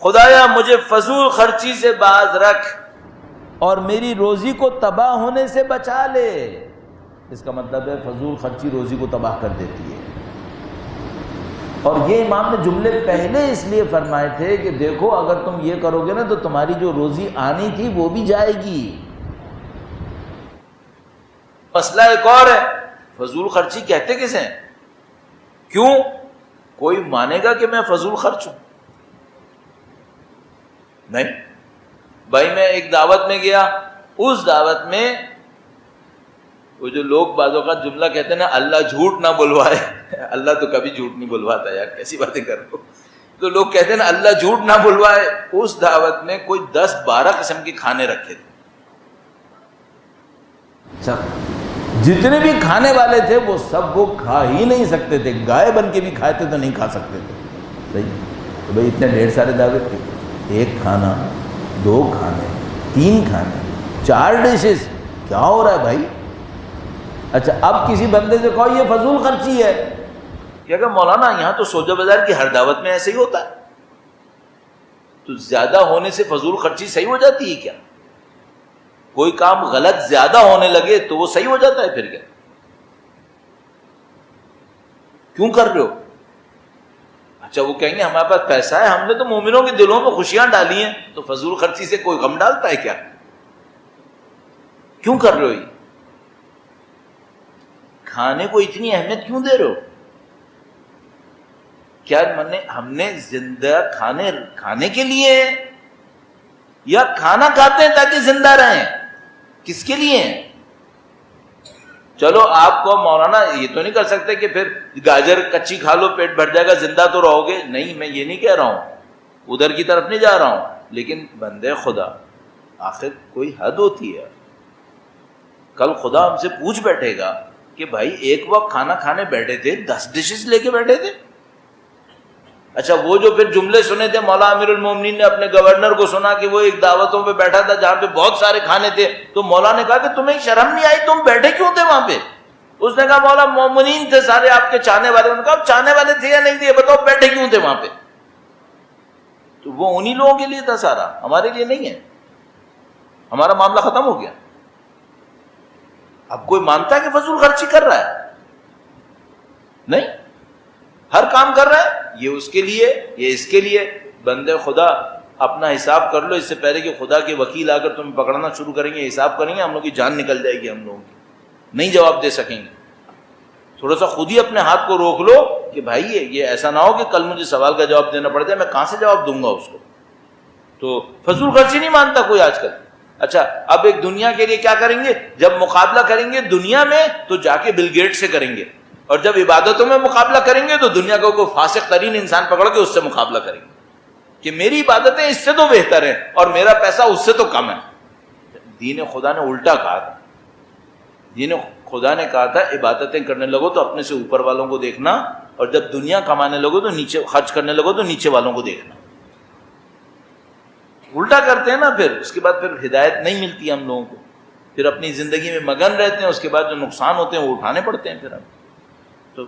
خدایا مجھے فضول خرچی سے باز رکھ اور میری روزی کو تباہ ہونے سے بچا لے. اس کا مطلب ہے فضول خرچی روزی کو تباہ کر دیتی ہے. اور یہ امام نے جملے پہلے اس لیے فرمائے تھے کہ دیکھو اگر تم یہ کرو گے نا تو تمہاری جو روزی آنی تھی وہ بھی جائے گی. مسئلہ ایک اور ہے، فضول خرچی کہتے کسے ہیں؟ کیوں؟ کوئی مانے گا کہ میں فضول خرچ ہوں؟ نہیں. بھائی میں ایک دعوت میں گیا، اس دعوت میں وہ جو لوگ بعض اوقات جملہ کہتے ہیں نا اللہ جھوٹ نہ بلوائے، اللہ تو کبھی جھوٹ نہیں بلواتا یار، کیسی باتیں کر رہے ہو. تو لوگ کہتے ہیں نا اللہ جھوٹ نہ بلوائے. اس دعوت میں کوئی 10-12 قسم کے کھانے رکھے تھے. جتنے بھی کھانے والے تھے وہ سب وہ کھا ہی نہیں سکتے تھے. گائے بن کے بھی کھائے تھے تو نہیں کھا سکتے تھے. صحیح. تو بھائی اتنے ڈھیر سارے دعوت تھے، 1 کھانا 2 کھانے 3 کھانے 4 ڈشز، کیا ہو رہا ہے بھائی؟ اچھا اب کسی بندے سے کہو یہ فضول خرچی ہے، کیا کہ مولانا یہاں تو سودا بازار کی ہر دعوت میں ایسے ہی ہوتا ہے. تو زیادہ ہونے سے فضول خرچی صحیح ہو جاتی ہے کیا؟ کوئی کام غلط زیادہ ہونے لگے تو وہ صحیح ہو جاتا ہے پھر کیا؟ کیوں کر رہے ہو؟ اچھا وہ کہیں گے ہمارے پاس پیسہ ہے، ہم نے تو مومنوں کے دلوں میں خوشیاں ڈالی ہیں، تو فضول خرچی سے کوئی غم ڈالتا ہے کیا؟ کیوں کر رہے ہو یہ؟ کھانے کو اتنی اہمیت کیوں دے رہے ہو؟ کیا ہم نے زندہ کھانے کے لیے یا کھانا کھاتے ہیں تاکہ زندہ رہیں؟ کس کے لیے؟ چلو آپ کو مولانا یہ تو نہیں کر سکتے کہ پھر گاجر کچی کھا لو پیٹ بھر جائے گا زندہ تو رہو گے، نہیں میں یہ نہیں کہہ رہا ہوں، ادھر کی طرف نہیں جا رہا ہوں، لیکن بندے خدا آخر کوئی حد ہوتی ہے۔ کل خدا ہم سے پوچھ بیٹھے گا کہ بھائی ایک وقت کھانا کھانے بیٹھے تھے 10 ڈشز لے کے بیٹھے تھے۔ اچھا وہ جو پھر جملے سنے تھے مولا امیر المومنین نے اپنے گورنر کو سنا کہ وہ ایک دعوتوں پہ بیٹھا تھا جہاں پہ بہت سارے کھانے تھے، تو مولا نے کہا کہ تمہیں شرم نہیں آئی، تم بیٹھے کیوں تھے وہاں پہ؟ اس نے کہا مولا مومنین تھے سارے آپ کے چاہنے والے۔ انہوں نے کہا چاہنے والے تھے یا نہیں تھے بتاؤ، بیٹھے کیوں تھے وہاں پہ؟ تو وہ انہی لوگوں کے لیے تھا سارا، ہمارے لیے نہیں ہے۔ ہمارا معاملہ ختم ہو گیا۔ اب کوئی مانتا ہے کہ فضول خرچی کر رہا ہے؟ نہیں، ہر کام کر رہا ہے، یہ اس کے لیے، یہ اس کے لیے۔ بندے خدا اپنا حساب کر لو اس سے پہلے کہ خدا کے وکیل آ کر تمہیں پکڑنا شروع کریں گے، حساب کریں گے، ہم لوگ کی جان نکل جائے گی، ہم لوگوں کی نہیں جواب دے سکیں گے۔ تھوڑا سا خود ہی اپنے ہاتھ کو روک لو کہ بھائی یہ ایسا نہ ہو کہ کل مجھے سوال کا جواب دینا پڑ جائے، میں کہاں سے جواب دوں گا اس کو؟ تو فضول خرچی نہیں مانتا کوئی آج کل۔ اچھا اب ایک دنیا کے لیے کیا کریں گے؟ جب مقابلہ کریں گے دنیا میں تو جا کے بل گیٹ سے کریں گے، اور جب عبادتوں میں مقابلہ کریں گے تو دنیا کو کوئی فاسق ترین انسان پکڑ کے اس سے مقابلہ کریں گے کہ میری عبادتیں اس سے تو بہتر ہیں اور میرا پیسہ اس سے تو کم ہے۔ دین خدا نے الٹا کہا تھا، دین خدا نے کہا تھا عبادتیں کرنے لگو تو اپنے سے اوپر والوں کو دیکھنا، اور جب دنیا کمانے لگو تو نیچے خرچ کرنے لگو تو نیچے والوں کو دیکھنا۔ الٹا کرتے ہیں نا، پھر اس کے بعد پھر ہدایت نہیں ملتی ہم لوگوں کو، پھر اپنی زندگی میں مگن رہتے ہیں، اس کے بعد جو نقصان ہوتے ہیں وہ اٹھانے پڑتے ہیں پھر ہم۔ تو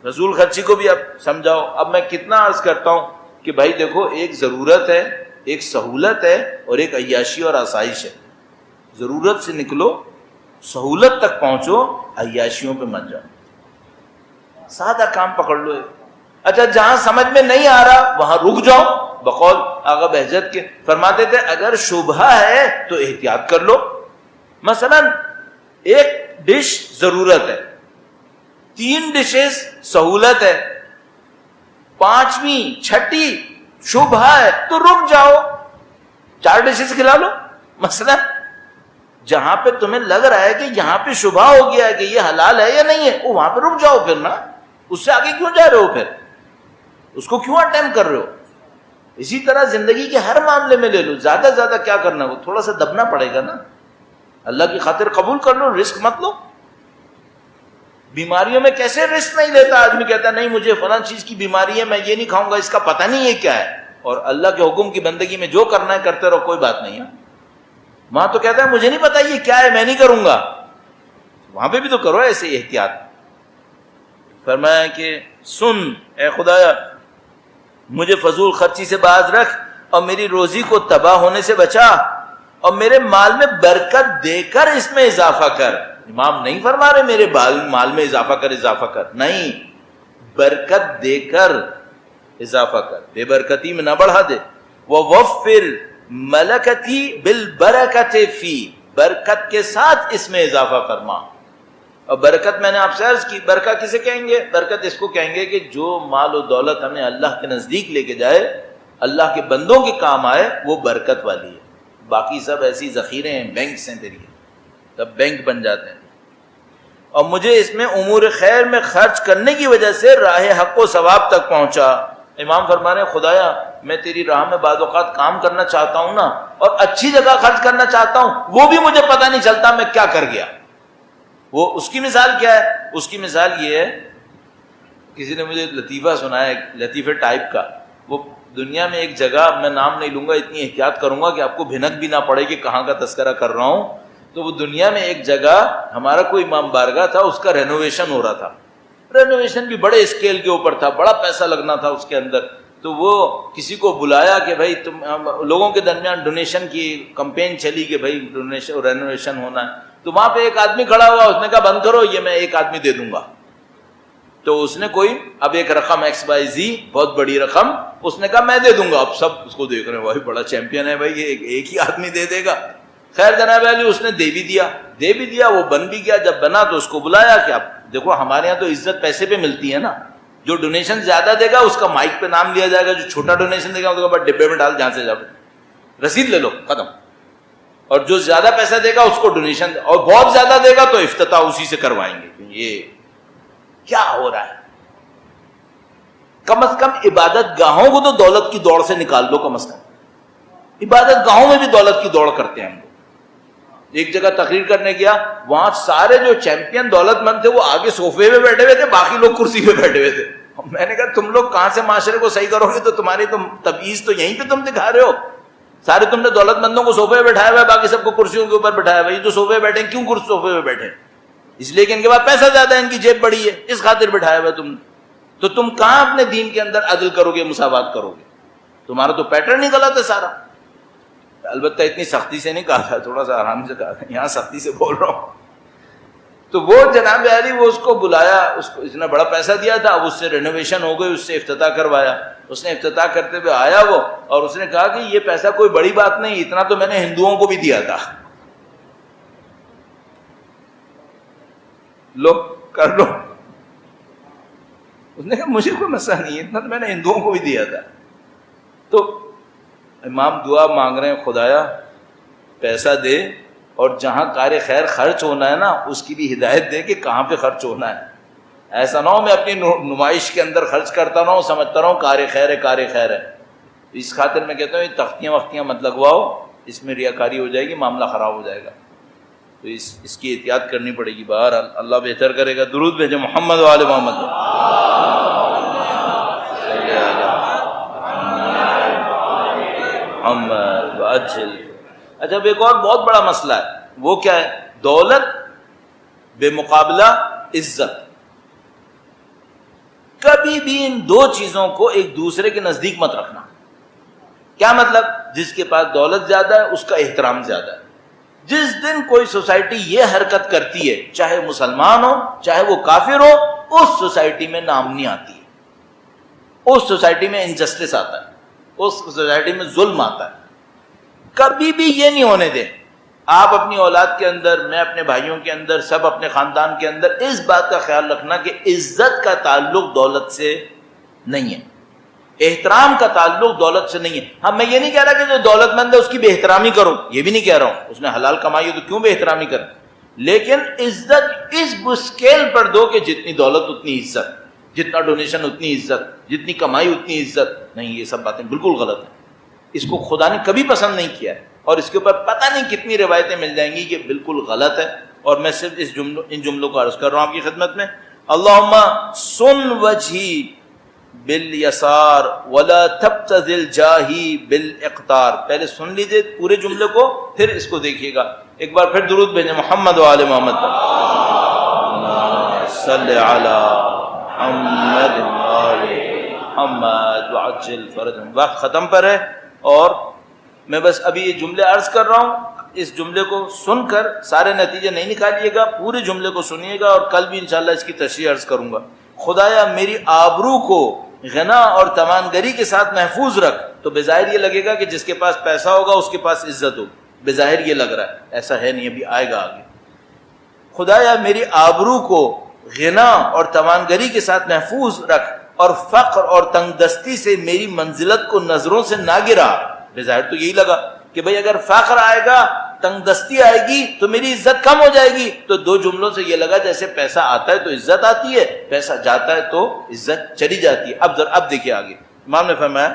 فضول خرچی کو بھی اب سمجھاؤ۔ اب میں کتنا عرض کرتا ہوں کہ بھائی دیکھو، ایک ضرورت ہے، ایک سہولت ہے، اور ایک عیاشی اور آسائش ہے۔ ضرورت سے نکلو، سہولت تک پہنچو، عیاشیوں پہ مت جاؤ، سادہ کام پکڑ لو۔ اچھا جہاں سمجھ میں نہیں آ رہا وہاں رک جاؤ۔ بقول آقا بہجت کے فرماتے تھے اگر شبہ ہے تو احتیاط کر لو۔ مثلا ایک ڈش ضرورت ہے، 3 ڈشز سہولت ہے، 5ویں 6ٹی شبہ ہے تو رک جاؤ، 4 ڈشز کھلا لو۔ مثلا جہاں پہ تمہیں لگ رہا ہے کہ یہاں پہ شبہ ہو گیا ہے کہ یہ حلال ہے یا نہیں ہے، وہاں پہ رک جاؤ پھر نا، اس سے آگے کیوں جا رہے ہو؟ پھر اس کو کیوں اٹیمپٹ کر رہے ہو؟ اسی طرح زندگی کے ہر معاملے میں لے لو، زیادہ زیادہ کیا کرنا، وہ تھوڑا سا دبنا پڑے گا نا، اللہ کی خاطر قبول کر لو، رسک مت لو۔ بیماریوں میں کیسے رسک نہیں لیتا آدمی، کہتا ہے نہیں مجھے فلاں چیز کی بیماری ہے، میں یہ نہیں کھاؤں گا، اس کا پتہ نہیں ہے کیا ہے، اور اللہ کے حکم کی بندگی میں جو کرنا ہے کرتے رہو، کوئی بات نہیں ہے۔ وہاں تو کہتا ہے مجھے نہیں پتا یہ کیا ہے، میں نہیں کروں گا، وہاں پہ بھی تو کرو ایسے احتیاط۔ فرمایا کہ سن اے خدایا، مجھے فضول خرچی سے باز رکھ، اور میری روزی کو تباہ ہونے سے بچا، اور میرے مال میں برکت دے کر اس میں اضافہ کر۔ امام نہیں فرما رہے میرے مال میں اضافہ کر، نہیں، برکت دے کر اضافہ کر، بے برکتی میں نہ بڑھا دے۔ وَوَفِّرْ مَلَكَتِي بِالْبَرَكَةِ فِي، برکت کے ساتھ اس میں اضافہ فرما۔ اور برکت میں نے آپ سے عرض کی، برکت کسے کہیں گے؟ برکت اس کو کہیں گے کہ جو مال و دولت ہمیں اللہ کے نزدیک لے کے جائے، اللہ کے بندوں کے کام آئے، وہ برکت والی ہے۔ باقی سب ایسی ذخیرے ہیں، بینکس ہیں تیری، تب بینک بن جاتے ہیں۔ اور مجھے اس میں امور خیر میں خرچ کرنے کی وجہ سے راہ حق و ثواب تک پہنچا۔ امام فرما رہے خدایا میں تیری راہ میں بعض اوقات کام کرنا چاہتا ہوں نا، اور اچھی جگہ خرچ کرنا چاہتا ہوں، وہ بھی مجھے پتہ نہیں چلتا میں کیا کر گیا۔ وہ اس کی مثال کیا ہے؟ اس کی مثال یہ ہے، کسی نے مجھے لطیفہ سنایا، لطیفے ٹائپ کا، وہ دنیا میں ایک جگہ، میں نام نہیں لوں گا، اتنی احتیاط کروں گا کہ آپ کو بھنک بھی نہ پڑے کہ کہاں کا تذکرہ کر رہا ہوں۔ تو وہ دنیا میں ایک جگہ، ہمارا کوئی امام بارگاہ تھا، اس کا رینوویشن ہو رہا تھا، رینوویشن بھی بڑے اسکیل کے اوپر تھا، بڑا پیسہ لگنا تھا اس کے اندر۔ تو وہ کسی کو بلایا کہ بھائی تم، لوگوں کے درمیان ڈونیشن کی کمپین چلی کہ بھائی ڈونیشن رینوویشن ہونا ہے۔ تو وہاں پہ ایک آدمی کھڑا ہوا، اس نے کہا بند کرو، یہ میں ایک آدمی دے دوں گا۔ تو اس نے کوئی اب ایک رقم ایکس وائی زی بہت بڑی رقم اس نے کہا میں دے دوں گا. اب سب اس کو دیکھ رہے ہیں بھائی بڑا چیمپئن ہے بھائی یہ ایک ہی آدمی دے دے گا. خیر جناب علی اس نے دے بھی دیا وہ بن بھی گیا. جب بنا تو اس کو بلایا کہ آپ دیکھو ہمارے یہاں تو عزت پیسے پہ ملتی ہے نا, جو ڈونیشن زیادہ دے گا اس کا مائک پہ نام لیا جائے گا, جو چھوٹا ڈونیشن دے گا اس کے بعد ڈبے میں ڈال جہاں سے جاؤ رسید لے لو ختم. اور جو زیادہ پیسہ دے گا اس کو ڈونیشن, اور بہت زیادہ دے گا تو افتتاح اسی سے کروائیں گے. یہ کیا ہو رہا ہے؟ کم از کم عبادت گاہوں کو تو دولت کی دوڑ سے نکال دو. کم از کم عبادت گاہوں میں بھی دولت کی دوڑ کرتے ہیں ہم لوگ. ایک جگہ تقریر کرنے گیا, وہاں سارے جو چیمپئن دولت مند تھے وہ آگے صوفے پہ بیٹھے ہوئے تھے, باقی لوگ کرسی پہ بیٹھے ہوئے تھے. میں نے کہا تم لوگ کہاں سے معاشرے کو صحیح کرو گے؟ تو تمہاری تو تمیز تو یہیں پہ تم دکھا رہے ہو. سارے تم نے دولت مندوں کو صوفے پہ بٹھایا ہوا ہے, باقی سب کو کرسیوں کے اوپر بٹھایا ہوا ہے. یہ جو صوفے پہ بیٹھے ہیں کیوں صوفے پہ بیٹھے؟ اس لیے کہ ان کے پاس پیسہ زیادہ ہے, ان کی جیب بڑی ہے, اس خاطر بٹھایا ہوا ہے تم نے. تو تم کہاں اپنے دین کے اندر عدل کرو گے, مساوات کرو گے؟ تمہارا تو پیٹرن ہی غلط ہے سارا. البتہ اتنی سختی سے نہیں کہا تھا, تھوڑا سا آرام سے کہا تھا, یہاں سختی سے بول رہا ہوں. تو وہ جناب علی وہ اس کو بلایا, اس کو اتنا بڑا پیسہ دیا تھا, اب اس سے رینوویشن ہو گئی, اس سے افتتاح کروایا. اس نے افتتاح کرتے ہوئے آیا وہ, اور اس نے کہا کہ یہ پیسہ کوئی بڑی بات نہیں, اتنا تو میں نے ہندوؤں کو بھی دیا تھا, لو کر لو. اس نے کہا مجھے کوئی مسئلہ نہیں ہے, اتنا تو میں نے ہندوؤں کو بھی دیا تھا. تو امام دعا مانگ رہے ہیں, خدایا پیسہ دے, اور جہاں کار خیر خرچ ہونا ہے نا اس کی بھی ہدایت دے کہ کہاں پہ خرچ ہونا ہے. ایسا نہ ہو میں اپنی نمائش کے اندر خرچ کرتا رہا ہوں, سمجھتا رہا ہوں کار خیر ہے کار خیر ہے. اس خاطر میں کہتا ہوں یہ تختیاں وختیاں مت لگواؤ, اس میں ریاکاری ہو جائے گی, معاملہ خراب ہو جائے گا. تو اس کی احتیاط کرنی پڑے گی. باہر اللہ بہتر کرے گا. درود بھیجو محمد و آل محمد. اچھا اب ایک اور بہت بڑا مسئلہ ہے, وہ کیا ہے؟ دولت بے مقابلہ عزت. کبھی بھی ان دو چیزوں کو ایک دوسرے کے نزدیک مت رکھنا. کیا مطلب؟ جس کے پاس دولت زیادہ ہے اس کا احترام زیادہ ہے. جس دن کوئی سوسائٹی یہ حرکت کرتی ہے, چاہے مسلمان ہو چاہے وہ کافر ہو, اس سوسائٹی میں نامنی آتی ہے, اس سوسائٹی میں انجسٹس آتا ہے, اس سوسائٹی میں ظلم آتا ہے. کبھی بھی یہ نہیں ہونے دیں. آپ اپنی اولاد کے اندر, میں اپنے بھائیوں کے اندر, سب اپنے خاندان کے اندر اس بات کا خیال رکھنا کہ عزت کا تعلق دولت سے نہیں ہے, احترام کا تعلق دولت سے نہیں ہے. ہاں میں یہ نہیں کہہ رہا کہ جو دولت مند ہے اس کی بے احترامی کرو, یہ بھی نہیں کہہ رہا ہوں. اس نے حلال کمائی ہے تو کیوں بے احترامی کریں, لیکن عزت اس اسکیل پر دو کہ جتنی دولت اتنی عزت, جتنا ڈونیشن اتنی عزت, جتنی کمائی اتنی عزت نہیں. یہ سب باتیں بالکل غلط ہیں. اس کو خدا نے کبھی پسند نہیں کیا ہے, اور اس کے اوپر پتہ نہیں کتنی روایتیں مل جائیں گی کہ بالکل غلط ہے. اور میں صرف ان جملوں کو عرض کر رہا ہوں آپ کی خدمت میں. اللہم سن وجہی بالیسار ولا تبتذل جاہی بالاقتار. پہلے سن لیجئے پورے جملے کو, پھر اس کو دیکھیے گا. ایک بار پھر درود بھیجیں محمد و آل محمد. صلی علی محمد آل محمد وعجل فرجهم. وقت ختم پر ہے, اور میں بس ابھی یہ جملے عرض کر رہا ہوں. اس جملے کو سن کر سارے نتیجے نہیں نکالیے گا, پورے جملے کو سنیے گا, اور کل بھی انشاءاللہ اس کی تشریح عرض کروں گا. خدایا میری آبرو کو غنا اور توانگری کے ساتھ محفوظ رکھ. تو بظاہر یہ لگے گا کہ جس کے پاس پیسہ ہوگا اس کے پاس عزت ہوگی, بظاہر یہ لگ رہا ہے, ایسا ہے نہیں, ابھی آئے گا آگے. خدایا میری آبرو کو غنا اور توانگری کے ساتھ محفوظ رکھ, اور فقر اور تنگ دستی سے میری منزلت کو نظروں سے نہ گرا. بظاہر تو یہی لگا کہ بھئی اگر فقر آئے گا, تنگ دستی آئے گی تو میری عزت کم ہو جائے گی. تو دو جملوں سے یہ لگا جیسے پیسہ آتا ہے تو عزت آتی ہے, پیسہ جاتا ہے تو عزت چلی جاتی ہے. اب دیکھیے آگے امام نے فرمایا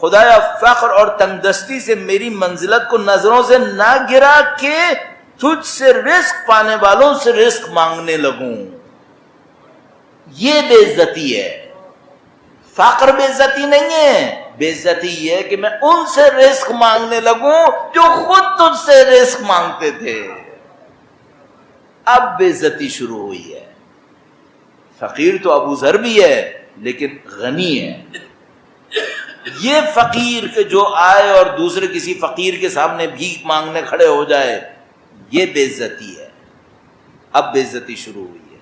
خدایا فقر اور تنگ دستی سے میری منزلت کو نظروں سے نہ گرا کہ تجھ سے رزق پانے والوں سے رزق مانگنے لگوں. یہ بے عزتی ہے. فقر بے عزتی نہیں ہے, بے عزتی یہ ہے کہ میں ان سے رزق مانگنے لگوں جو خود تجھ سے رزق مانگتے تھے. اب بے عزتی شروع ہوئی ہے. فقیر تو ابو ذر بھی ہے لیکن غنی ہے. یہ فقیر کہ جو آئے اور دوسرے کسی فقیر کے سامنے بھیک مانگنے کھڑے ہو جائے, یہ بے عزتی ہے. اب بے عزتی شروع ہوئی ہے.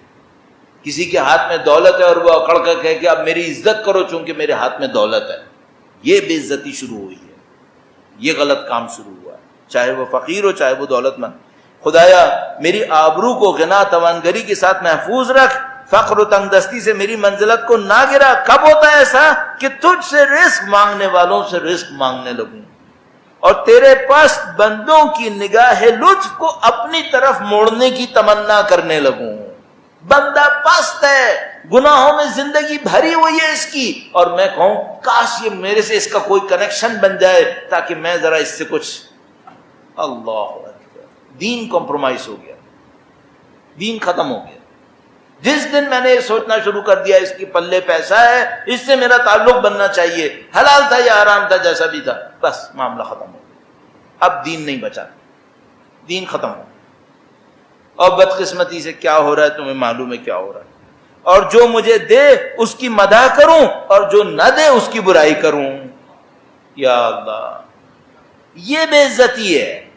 کسی کے ہاتھ میں دولت ہے اور وہ اکڑ کر کہے کہ اب میری عزت کرو چونکہ میرے ہاتھ میں دولت ہے، یہ بے عزتی شروع ہوئی ہے، یہ غلط کام شروع ہوا ہے، چاہے وہ فقیر ہو چاہے وہ دولت مند۔ خدایا میری آبرو کو غنا توانگری کے ساتھ محفوظ رکھ، فقر و تنگ دستی سے میری منزلت کو نہ گرا۔ کب ہوتا ہے ایسا؟ کہ تجھ سے رزق مانگنے والوں سے رزق مانگنے لگوں اور تیرے پاس بندوں کی نگاہ لطف کو اپنی طرف موڑنے کی تمنا کرنے لگوں۔ بندہ پست ہے، گناہوں میں زندگی بھری ہوئی ہے اس کی، اور میں کہوں کاش یہ میرے سے اس کا کوئی کنیکشن بن جائے تاکہ میں ذرا اس سے کچھ۔ اللہ اکبر، دین کمپرومائز ہو گیا، دین ختم ہو گیا۔ جس دن میں نے یہ سوچنا شروع کر دیا اس کی پلے پیسہ ہے، اس سے میرا تعلق بننا چاہیے، حلال تھا یا حرام تھا جیسا بھی تھا، بس معاملہ ختم ہو گیا۔ اب دین نہیں بچا، دین ختم ہو گیا۔ اور بدقسمتی سے کیا ہو رہا ہے تمہیں معلوم ہے کیا ہو رہا ہے، اور جو مجھے دے اس کی مدح کروں اور جو نہ دے اس کی برائی کروں۔ یا اللہ، یہ بے عزتی ہے،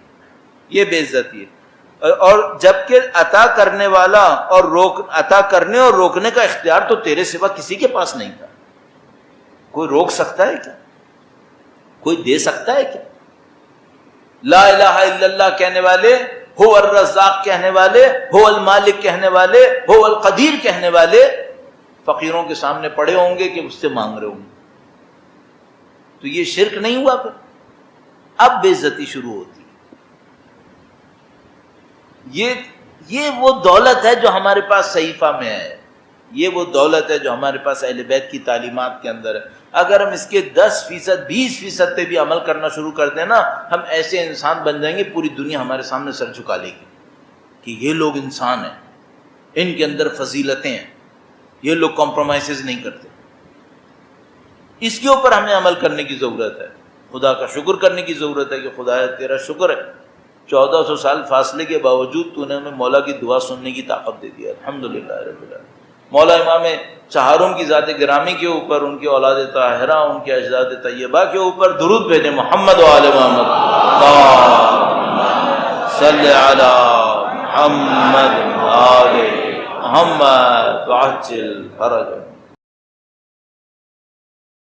یہ بے عزتی ہے۔ اور جبکہ عطا کرنے والا اور عطا کرنے اور روکنے کا اختیار تو تیرے سوا کسی کے پاس نہیں تھا۔ کوئی روک سکتا ہے کیا؟ کوئی دے سکتا ہے کیا؟ لا الہ الا اللہ کہنے والے، هو الرزاق کہنے والے، هو المالک کہنے والے، هو القدیر کہنے والے فقیروں کے سامنے پڑے ہوں گے کہ اس سے مانگ رہے ہوں گے، تو یہ شرک نہیں ہوا؟ پھر اب بے عزتی شروع ہوتی ہے۔ یہ وہ دولت ہے جو ہمارے پاس صحیفہ میں ہے، یہ وہ دولت ہے جو ہمارے پاس اہل بیت کی تعلیمات کے اندر ہے۔ اگر ہم اس کے 10%، 20% پہ بھی عمل کرنا شروع کر دیں نا، ہم ایسے انسان بن جائیں گے پوری دنیا ہمارے سامنے سر جھکا لے گی کہ یہ لوگ انسان ہیں، ان کے اندر فضیلتیں ہیں، یہ لوگ کمپرومائزز نہیں کرتے۔ اس کے اوپر ہمیں عمل کرنے کی ضرورت ہے، خدا کا شکر کرنے کی ضرورت ہے کہ خدایا تیرا شکر ہے 1400 سال فاصلے کے باوجود تو نے ہمیں مولا کی دعا سننے کی طاقت دے دیا، الحمدللہ رب العالمین۔ مولا امام چہارم کی ذات گرامی کے اوپر، ان کی اولاد طاہرہ، ان کے اجداد طیبہ کے اوپر درود بھیجے، محمد و آل محمد، صلی علی محمد و آل محمد وعجل فرجہ۔